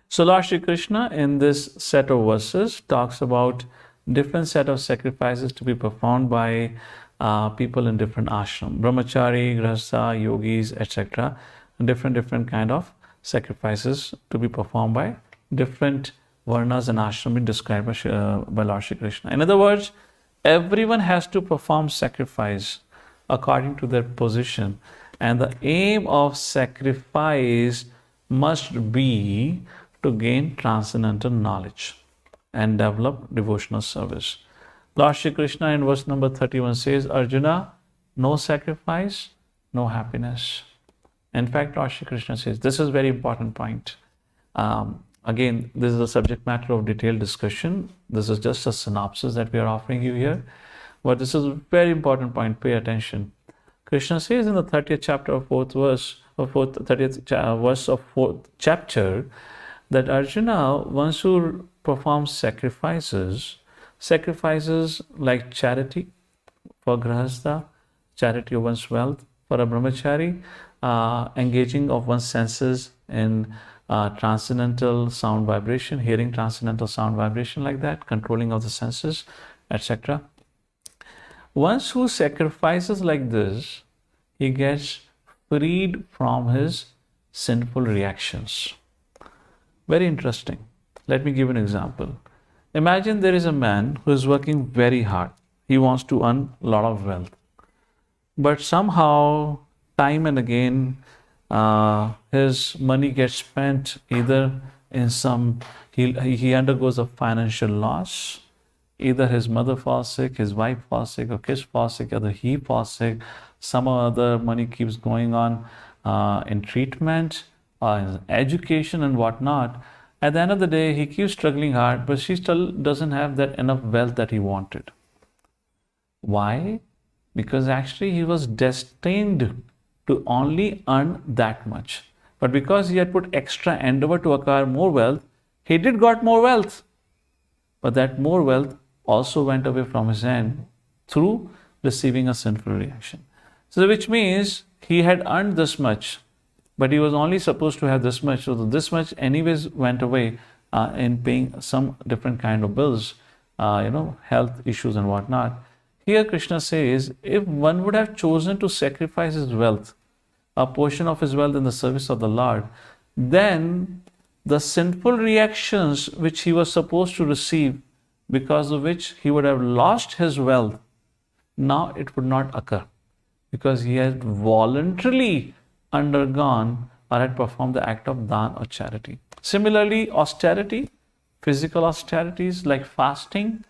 So Lord Shri Krishna in this set of verses talks about different set of sacrifices to be performed by people in different ashram, brahmachari, grahastha, yogis, etc. Different kind of sacrifices to be performed by different varnas and ashram described by Lord Shri Krishna. In other words, everyone has to perform sacrifice according to their position, and the aim of sacrifice must be to gain transcendental knowledge and develop devotional service. Lord Shri Krishna in verse number 31 says, Arjuna, no sacrifice, no happiness. In fact, Lord Shri Krishna says, this is a very important point. Again, this is a subject matter of detailed discussion. This is just a synopsis that we are offering you here. But this is a very important point. Pay attention. Krishna says in the 30th chapter of 30th verse of 4th chapter that Arjuna, once who performs sacrifices like charity for grahastha, charity of one's wealth, for a brahmachari, engaging of one's senses in transcendental sound vibration, hearing transcendental sound vibration like that, controlling of the senses, etc. Once who sacrifices like this, he gets freed from his sinful reactions. Very interesting. Let me give an example. Imagine there is a man who is working very hard. He wants to earn a lot of wealth. But somehow, time and again, his money gets spent either in he undergoes a financial loss. Either his mother falls sick, his wife falls sick, or kids fall sick, either he falls sick. Some other money keeps going on in treatment, in education and whatnot. At the end of the day, he keeps struggling hard, but she still doesn't have that enough wealth that he wanted. Why? Because actually he was destined to only earn that much. But because he had put extra endeavor to acquire more wealth, he did got more wealth. But that more wealth also went away from his hand through receiving a sinful reaction. So which means he had earned this much, but he was only supposed to have this much. So this much anyways went away in paying some different kind of bills, health issues and whatnot. Here Krishna says, if one would have chosen to sacrifice his wealth, a portion of his wealth in the service of the Lord, then the sinful reactions which he was supposed to receive, because of which he would have lost his wealth, now it would not occur, because he had voluntarily undergone or had performed the act of dan or charity. Similarly, austerity, physical austerities like fasting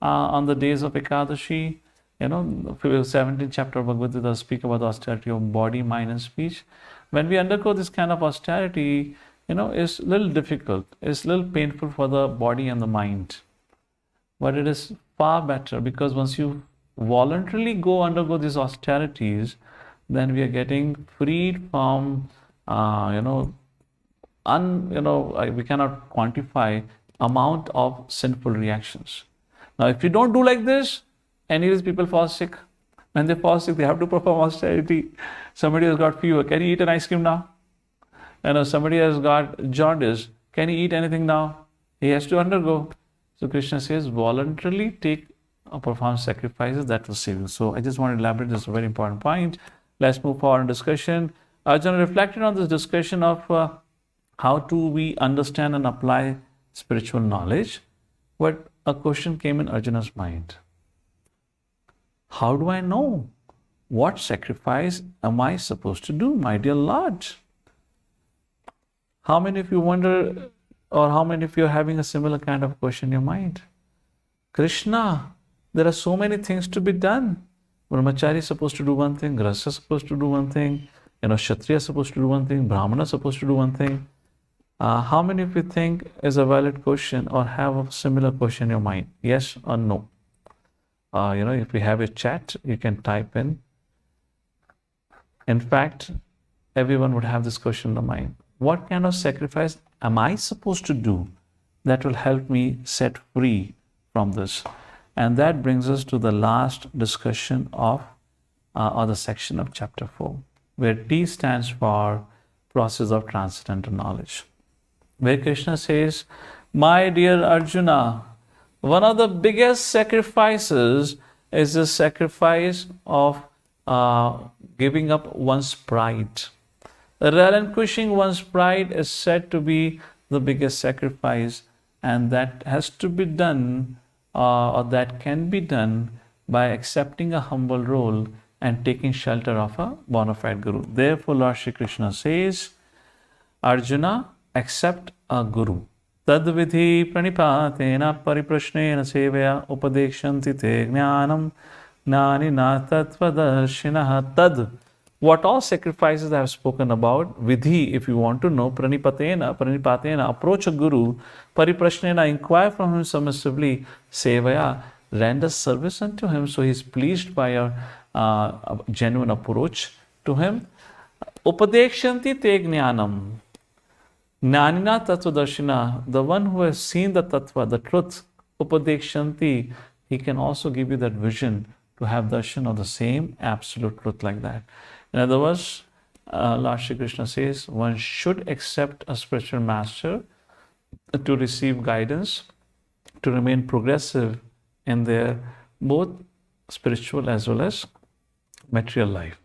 on the days of Ekadashi, 17th chapter of Bhagavad Gita speak about the austerity of body, mind and speech. When we undergo this kind of austerity, it's a little difficult, it's a little painful for the body and the mind. But it is far better, because once you voluntarily undergo these austerities, then we are getting freed from, we cannot quantify amount of sinful reactions. Now, if you don't do like this, anyways people fall sick. When they fall sick, they have to perform austerity. Somebody has got fever. Can he eat an ice cream now? Somebody has got jaundice. Can he eat anything now? He has to undergo. So Krishna says, voluntarily take or perform sacrifices that will save you. So I just want to elaborate. This is a very important point. Let's move forward in discussion. Arjuna reflected on this discussion of how do we understand and apply spiritual knowledge. But a question came in Arjuna's mind. How do I know? What sacrifice am I supposed to do, my dear Lord? How many of you wonder, or how many of you are having a similar kind of question in your mind? Krishna, there are so many things to be done. Brahmachari is supposed to do one thing, Grahastha is supposed to do one thing, Kshatriya is supposed to do one thing, Brahmana is supposed to do one thing. How many of you think is a valid question or have a similar question in your mind? Yes or no? If we have a chat, you can type in. In fact, everyone would have this question in the mind. What kind of sacrifice am I supposed to do that will help me set free from this. And that brings us to the last discussion of or the section of chapter 4, where T stands for process of transcendental knowledge, where Krishna says, my dear Arjuna, one of the biggest sacrifices is the sacrifice of giving up one's pride. Relinquishing one's pride is said to be the biggest sacrifice, and that has to be done, or that can be done by accepting a humble role and taking shelter of a bona fide guru. Therefore, Lord Shri Krishna says, Arjuna, accept a guru. Tadvidhi pranipatena pariprashnena sevaya upadekshanti te jnanam jnanina tattvadarshinaha. Tad, what all sacrifices I have spoken about, vidhi, if you want to know, pranipatena, approach a guru, pariprashnena, inquire from him submissively, sevaya, render service unto him, so he is pleased by your genuine approach to him. Upadekshanti te jnanam. Jnanina tattvadarshina, the one who has seen the tattva, the truth, upadekshanti, he can also give you that vision to have darshan of the same absolute truth like that. In other words, Lord Shri Krishna says, one should accept a spiritual master to receive guidance, to remain progressive in their both spiritual as well as material life.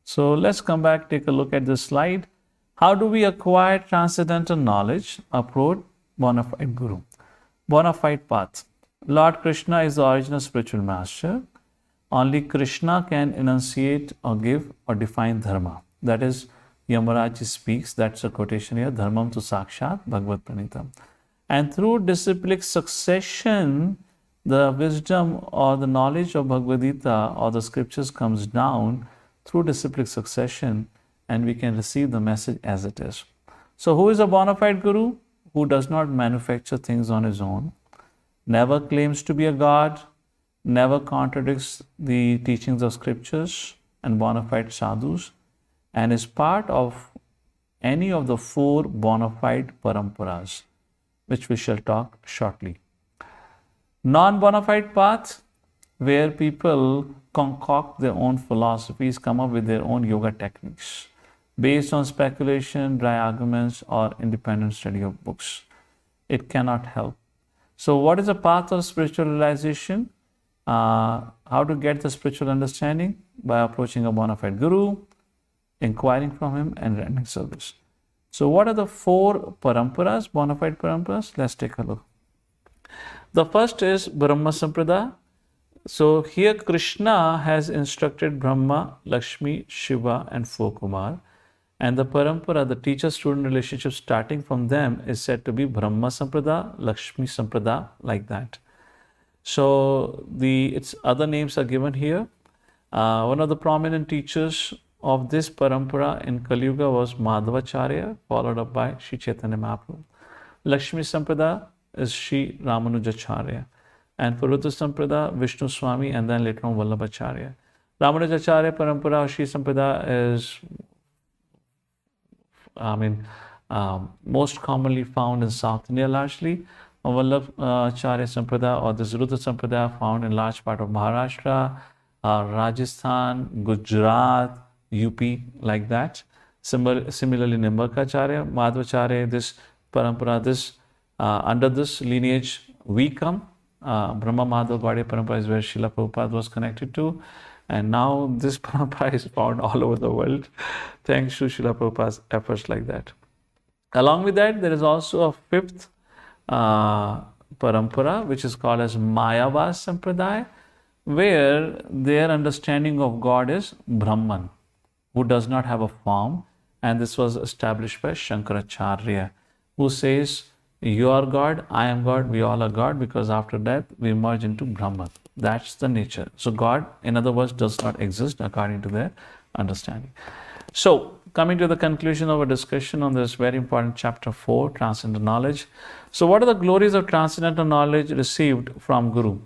So let's come back, take a look at this slide. How do we acquire transcendental knowledge? Approach bona fide guru. Bona fide path. Lord Krishna is the original spiritual master. Only Krishna can enunciate or give or define dharma. That is, Yamaraj speaks, that's a quotation here, dharmam tu sakshat bhagavad pranitam. And through disciplic succession, the wisdom or the knowledge of Bhagavad Gita or the scriptures comes down through disciplic succession, and we can receive the message as it is. So who is a bona fide guru? Who does not manufacture things on his own, never claims to be a god, never contradicts the teachings of scriptures and bona fide sadhus, and is part of any of the 4 bona fide paramparas, which we shall talk shortly. Non-bona fide path, where people concoct their own philosophies, come up with their own yoga techniques based on speculation, dry arguments, or independent study of books. It cannot help. So what is the path of spiritual realization? How to get the spiritual understanding? By approaching a bona fide guru, inquiring from him, and rendering service. So what are the 4 paramparas, bona fide paramparas? Let's take a look. The first is Brahma Samprada. So here Krishna has instructed Brahma, Lakshmi, Shiva, and 4 Kumar. And the parampara, the teacher-student relationship starting from them, is said to be Brahma Samprada, Lakshmi Samprada, like that. So its other names are given here. One of the prominent teachers of this parampara in Kali Yuga was Madhavacharya, followed up by Sri Chaitanya Mahaprabhu. Lakshmi Samprada is Sri Ramanujacharya. And for Rudra Samprada, Vishnu Swami, and then later on Vallabhacharya. Ramanujacharya parampara, Sri Samprada is most commonly found in South India largely. Vallabhacharya Samprada or this Rudra Samprada found in large part of Maharashtra, Rajasthan, Gujarat, UP, like that. Similarly, Nimbakacharya, Madhavacharya, this parampara, under this lineage we come. Brahma Madhav Gaudiya parampara is where Srila Prabhupada was connected to. And now this parampara is found all over the world, thanks to Srila Prabhupada's efforts like that. Along with that, there is also a 5th parampara, which is called as Mayavas Sampradaya, where their understanding of God is Brahman, who does not have a form. And this was established by Shankaracharya, who says, you are God, I am God, we all are God, because after death we merge into Brahman. That's the nature. So God, in other words, does not exist according to their understanding. So, coming to the conclusion of our discussion on this very important chapter 4, Transcendental Knowledge. So, what are the glories of transcendental knowledge received from Guru?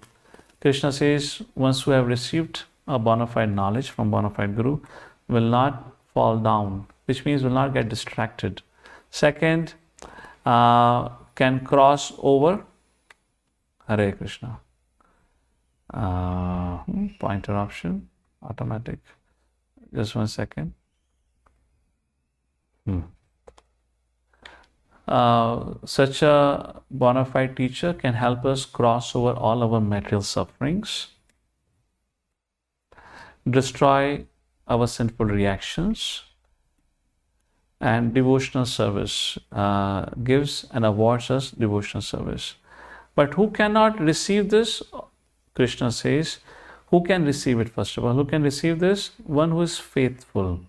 Krishna says, ones who have received a bona fide knowledge from bona fide Guru will not fall down, which means will not get distracted. Second, can cross over. Hare Krishna. Pointer option, automatic. Just 1 second. Such a bona fide teacher can help us cross over all our material sufferings, destroy our sinful reactions, and devotional service, gives and awards us devotional service. But who cannot receive this? Krishna says, who can receive it first of all? Who can receive this? One who is faithful,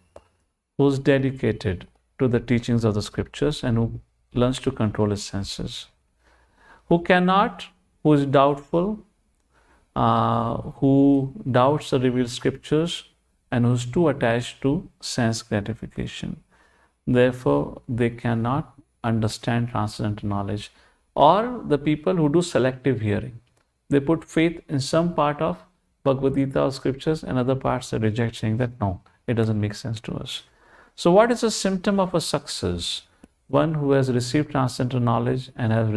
who is dedicated to the teachings of the scriptures and who learns to control his senses. Who cannot? Who is doubtful, who doubts the revealed scriptures and who is too attached to sense gratification. Therefore, they cannot understand transcendental knowledge. Or the people who do selective hearing. They put faith in some part of Bhagavad Gita or scriptures and other parts they reject, saying that no, it doesn't make sense to us. So what is a symptom of a success? One who has received transcendental knowledge and has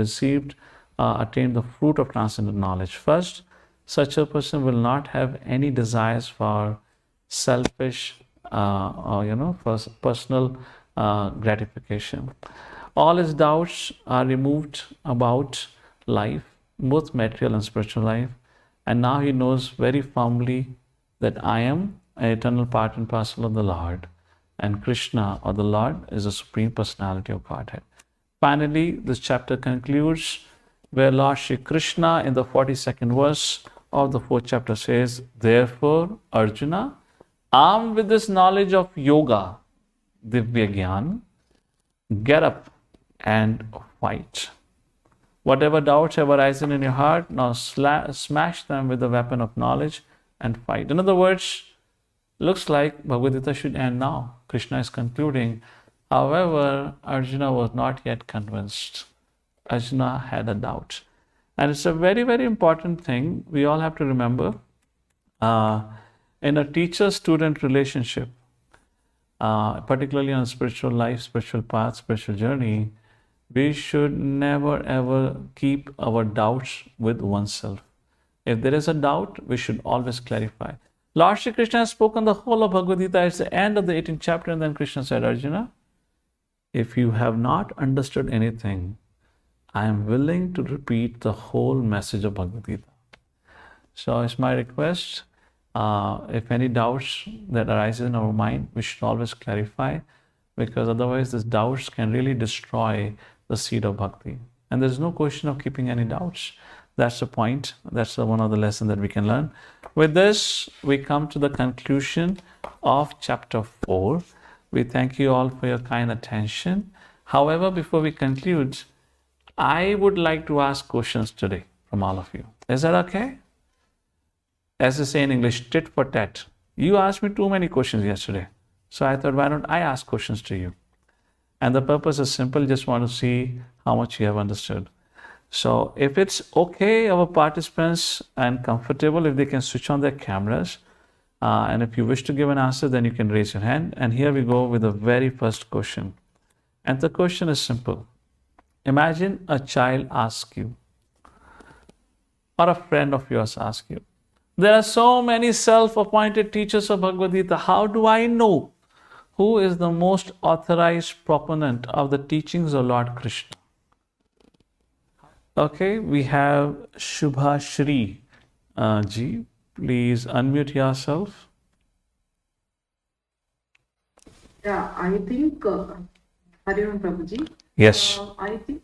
attained the fruit of transcendental knowledge. First, such a person will not have any desires for selfish or for personal gratification. All his doubts are removed about life, both material and spiritual life, and now he knows very firmly that I am an eternal part and parcel of the Lord, and Krishna or the Lord is the Supreme Personality of Godhead. Finally, this chapter concludes where Lord Shri Krishna in the 42nd verse of the 4th chapter says, therefore, Arjuna, armed with this knowledge of yoga, Divya Gyan, get up and fight. Whatever doubts have arisen in your heart, now smash them with the weapon of knowledge and fight. In other words, looks like Bhagavad Gita should end now. Krishna is concluding. However, Arjuna was not yet convinced. Arjuna had a doubt. And it's a very, very important thing we all have to remember. In a teacher-student relationship, particularly on spiritual life, spiritual path, spiritual journey, we should never ever keep our doubts with oneself. If there is a doubt, we should always clarify. Lord Shri Krishna has spoken the whole of Bhagavad Gita. It's the end of the 18th chapter, and then Krishna said, Arjuna, if you have not understood anything, I am willing to repeat the whole message of Bhagavad Gita. So it's my request, if any doubts that arise in our mind, we should always clarify, because otherwise these doubts can really destroy the seed of bhakti. And there's no question of keeping any doubts. That's the point. That's one of the lessons that we can learn. With this, we come to the conclusion of chapter 4. We thank you all for your kind attention. However, before we conclude, I would like to ask questions today from all of you. Is that okay? As they say in English, tit for tat. You asked me too many questions yesterday. So I thought, why don't I ask questions to you? And the purpose is simple, just want to see how much you have understood. So if it's okay, our participants and comfortable, if they can switch on their cameras, and if you wish to give an answer, then you can raise your hand. And here we go with the very first question. And the question is simple. Imagine a child asks you, or a friend of yours asks you, there are so many self-appointed teachers of Bhagavad Gita. How do I know who is the most authorized proponent of the teachings of Lord Krishna? Okay, we have Shubha Shri ji. Please unmute yourself. Yeah, I think, Hariram Prabhuji. Yes. I think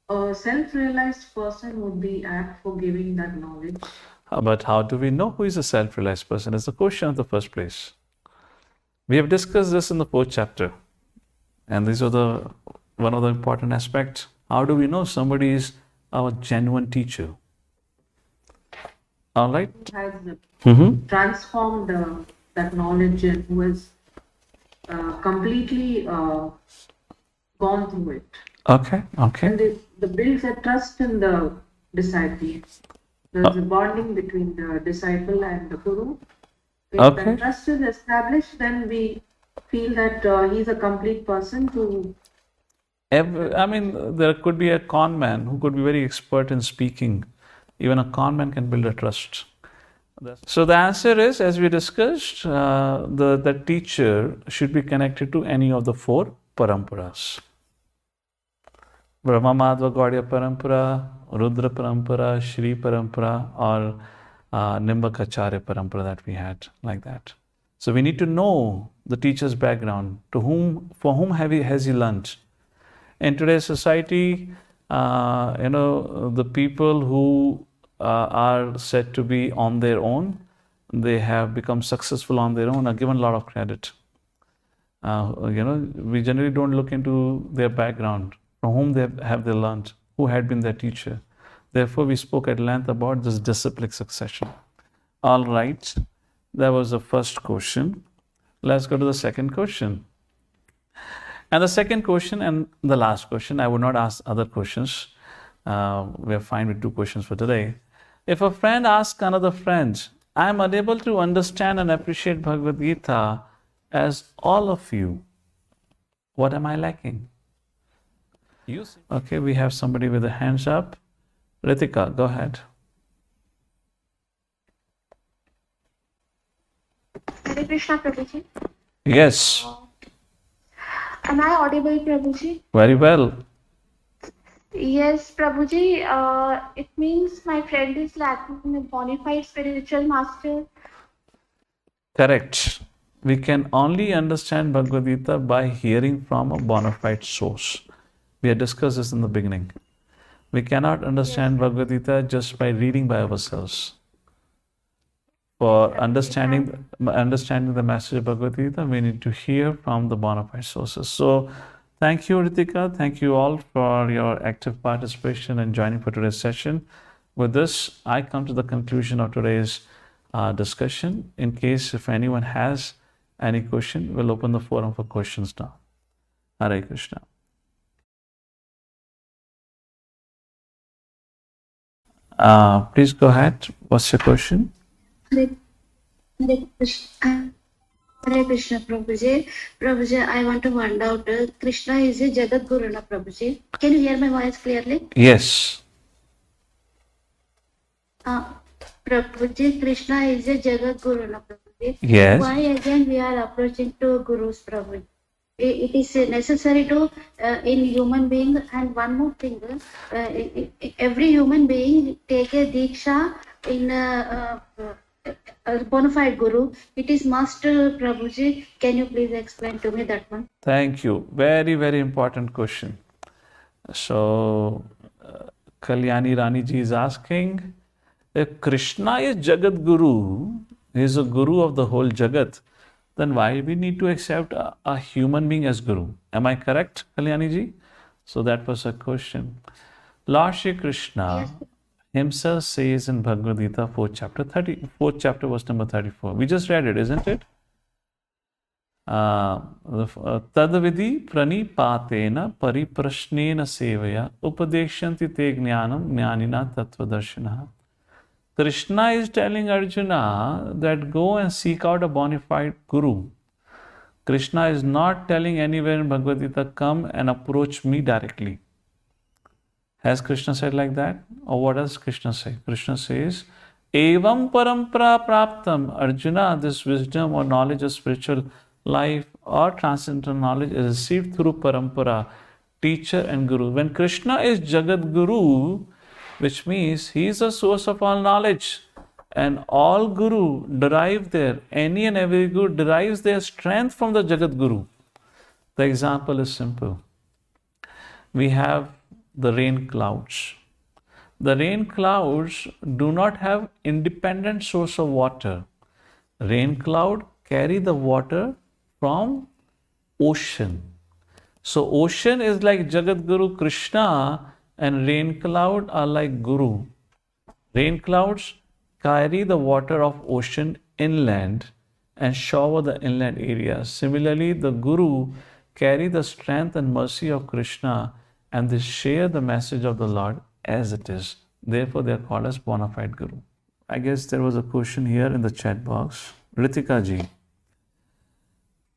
a self-realized person would be apt for giving that knowledge. But how do we know who is a self-realized person? Is the question in the first place. We have discussed this in the 4th chapter. And these are one of the important aspects. How do we know somebody is our genuine teacher? All right. Who has transformed that knowledge and who has completely gone through it. Okay. And the builds a trust in the disciple. There's a bonding between the disciple and the guru. If that trust is established, then we feel that he's a complete person to I mean, there could be a con man who could be very expert in speaking. Even a con man can build a trust. So the answer is, as we discussed, the teacher should be connected to any of the four paramparas. Brahma Madhva Gaudiya Parampara, Rudra Parampara, Shri Parampara, or Nimbakacharya Parampara that we had, like that. So we need to know the teacher's background, for whom has he learnt. In today's society, the people who are said to be on their own, they have become successful on their own, are given a lot of credit. We generally don't look into their background, from whom they learned, who had been their teacher. Therefore, we spoke at length about this disciplic succession. All right, that was the first question. Let's go to the second question. And the second question and the last question, I would not ask other questions. We are fine with 2 questions for today. If a friend asks another friend, I am unable to understand and appreciate Bhagavad Gita as all of you, what am I lacking? Okay, we have somebody with the hands up. Ritika, go ahead. Hare Krishna, Prabhuji. Yes. Am I audible, Prabhuji? Very well. Yes, Prabhuji. It means my friend is lacking a bona fide spiritual master. Correct. We can only understand Bhagavad Gita by hearing from a bona fide source. We had discussed this in the beginning. We cannot understand Bhagavad Gita just by reading by ourselves. For understanding the message of Bhagavad Gita, we need to hear from the bona fide sources. So, thank you, Ritika. Thank you all for your active participation and joining for today's session. With this, I come to the conclusion of today's discussion. In case if anyone has any question, we'll open the forum for questions now. Hare Krishna. Please go ahead. What's your question? Hare Krishna, Prabhuji. Prabhuji, I want to find out, Krishna is a Jagat Guru, na Prabhuji. Can you hear my voice clearly? Yes. Prabhuji, Krishna is a Jagat Guru, na Prabhuji. Yes. Why again we are approaching to Gurus, Prabhuji? It is necessary to in human being, and one more thing, every human being take a diksha in a bona fide guru. It is must, Prabhuji. Can you please explain to me that one? Thank you. Very, very important question. So, Kalyani Rani ji is asking, if Krishna is Jagat Guru, he is a Guru of the whole Jagat, then why we need to accept a human being as Guru? Am I correct, Kalyani ji? So that was a question. Lord Shri Krishna himself says in Bhagavad Gita, 4th chapter, verse number 34. We just read it, isn't it? Tadvidi pranipatena pariprashnena sevaya upadeshyanti te jnanam jnanina tattvadarshinaha. Krishna is telling Arjuna that go and seek out a bona fide guru. Krishna is not telling anywhere in Bhagavad Gita, come and approach me directly. Has Krishna said like that? Or what does Krishna say? Krishna says, Evam parampara praptam. Arjuna, this wisdom or knowledge of spiritual life or transcendental knowledge is received through parampara, teacher and guru. When Krishna is Jagat Guru, which means he is the source of all knowledge, and all guru derive any and every guru derives their strength from the Jagat Guru. The example is simple. We have the rain clouds. The rain clouds do not have independent source of water. Rain cloud carry the water from ocean. So ocean is like Jagat Guru Krishna, and rain cloud are like Guru. Rain clouds carry the water of ocean inland and shower the inland areas. Similarly, the Guru carry the strength and mercy of Krishna, and they share the message of the Lord as it is. Therefore, they are called as bona fide Guru. I guess there was a question here in the chat box. Ritika ji,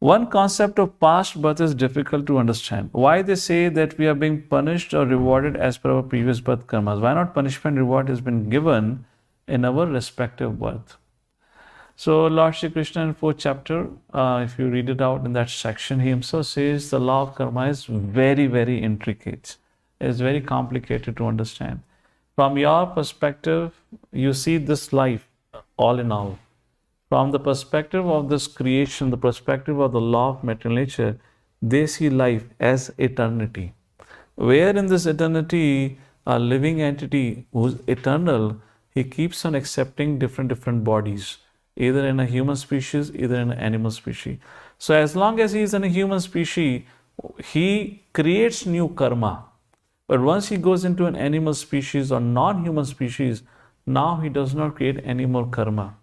One concept of past birth is difficult to understand. Why they say that we are being punished or rewarded as per our previous birth karmas? Why not punishment reward has been given in our respective birth? So Lord Shri Krishna in 4th chapter, if you read it out in that section, he himself says the law of karma is very, very intricate. It's very complicated to understand. From your perspective, you see this life all in all. From the perspective of this creation, the perspective of the law of material nature, they see life as eternity. Where in this eternity, a living entity who's eternal, he keeps on accepting different bodies, either in a human species, either in an animal species. So as long as he is in a human species, he creates new karma. But once he goes into an animal species or non-human species, now he does not create any more karma.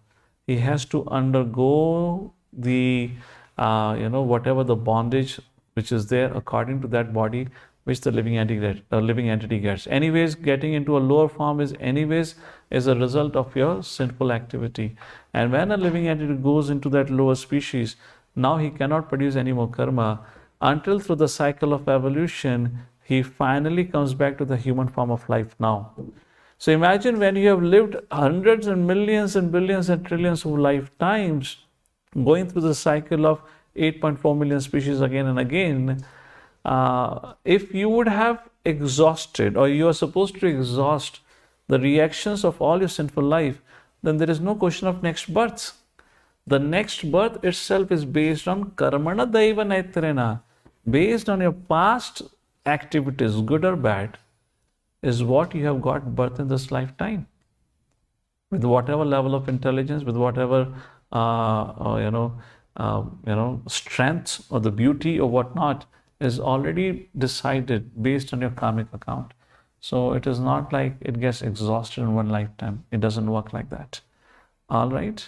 He has to undergo the, whatever the bondage which is there according to that body which the living entity gets. Anyways, getting into a lower form is a result of your sinful activity. And when a living entity goes into that lower species, now he cannot produce any more karma until through the cycle of evolution, he finally comes back to the human form of life now. So imagine when you have lived hundreds and millions and billions and trillions of lifetimes, going through the cycle of 8.4 million species again and again, if you would have exhausted, or you are supposed to exhaust the reactions of all your sinful life, then there is no question of next birth. The next birth itself is based on karmana daiva naitrena, based on your past activities, good or bad, is what you have got birth in this lifetime. With whatever level of intelligence, with whatever strength or the beauty or whatnot is already decided based on your karmic account. So it is not like it gets exhausted in one lifetime. It doesn't work like that. All right.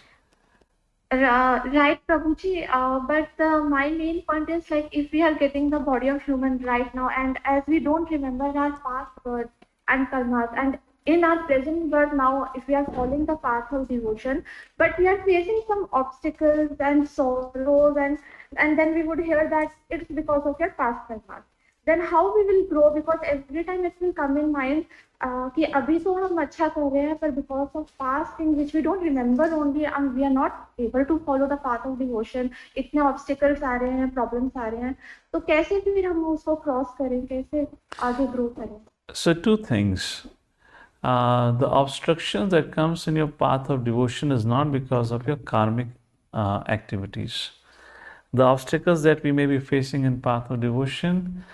Right, Prabhuji. But my main point is, like, if we are getting the body of human right now, and as we don't remember our past birth and karmas, and in our present birth now, if we are following the path of devotion, but we are facing some obstacles and sorrows, and then we would hear that it's because of your past karmas. Then how we will grow? Because every time it will come in mind कि अभी तो हम अच्छा कर रहे हैं, but because of past things which we don't remember only, and we are not able to follow the path of devotion, इतने obstacles आ रहे हैं, problems आ रहे हैं, तो कैसे फिर हम उसको cross करें, कैसे आगे grow करें? So two things. The obstruction that comes in your path of devotion is not because of your karmic activities. The obstacles that we may be facing in path of devotion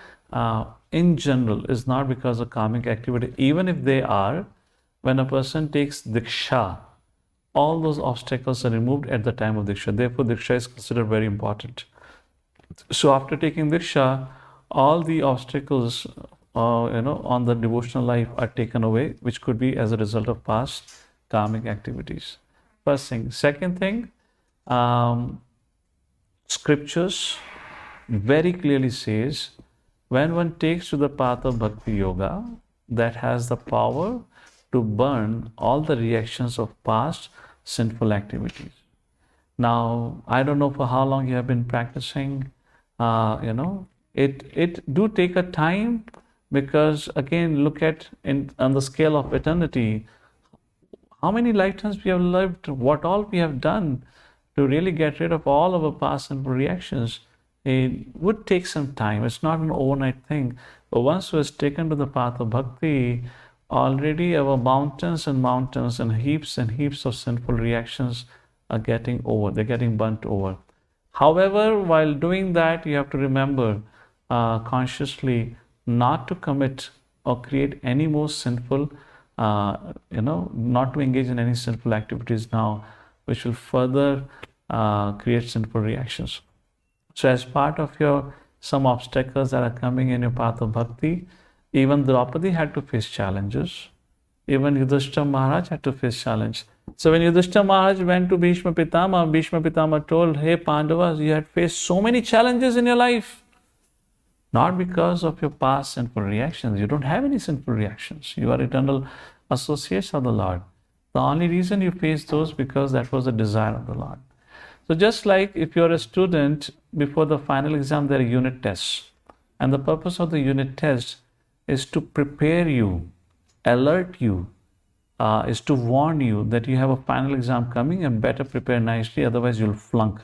in general is not because of karmic activity. Even if they are, when a person takes diksha, all those obstacles are removed at the time of diksha. Therefore, diksha is considered very important. So after taking diksha, all the obstacles on the devotional life are taken away, which could be as a result of past karmic activities. First thing. Second thing, scriptures very clearly says when one takes to the path of bhakti yoga, that has the power to burn all the reactions of past sinful activities. Now, I don't know for how long you have been practicing. It do take a time, because again, look at on the scale of eternity, how many lifetimes we have lived, what all we have done to really get rid of all of our past sinful reactions. It would take some time. It's not an overnight thing. But once we have taken to the path of bhakti, already our mountains and heaps of sinful reactions are getting over. They're getting burnt over. However, while doing that, you have to remember consciously not to commit or create any more sinful, not to engage in any sinful activities now, which will further create sinful reactions. So as part of some obstacles that are coming in your path of bhakti, even Draupadi had to face challenges. Even Yudhishthira Maharaj had to face challenge. So when Yudhishthira Maharaj went to Bhishma Pitama told, hey Pandavas, you had faced so many challenges in your life. Not because of your past sinful reactions. You don't have any sinful reactions. You are eternal associates of the Lord. The only reason you face those because that was the desire of the Lord. So just like if you're a student, before the final exam, there are unit tests. And the purpose of the unit test is to prepare you, alert you, is to warn you that you have a final exam coming and better prepare nicely, otherwise you'll flunk.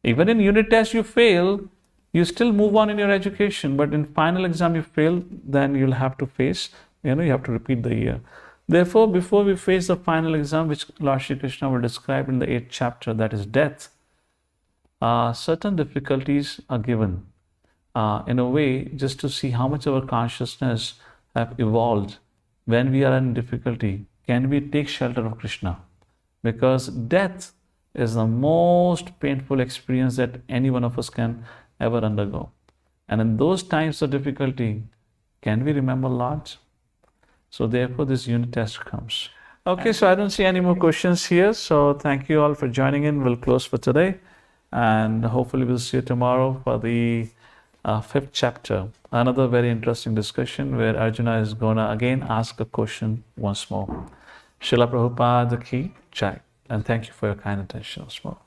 Even in unit test you fail, you still move on in your education, but in final exam you fail, then you'll have to face, you have to repeat the year. Therefore, before we face the final exam, which Lord Shri Krishna will describe in the 8th chapter, that is death, certain difficulties are given in a way just to see how much our consciousness have evolved. When we are in difficulty, can we take shelter of Krishna? Because death is the most painful experience that any one of us can ever undergo. And in those times of difficulty, can we remember Lord? So therefore this unit test comes. Okay, so I don't see any more questions here. So thank you all for joining in. We'll close for today. And hopefully we'll see you tomorrow for the 5th chapter. Another very interesting discussion where Arjuna is going to again ask a question once more. Srila Prabhupada ki Jai. And thank you for your kind attention once more.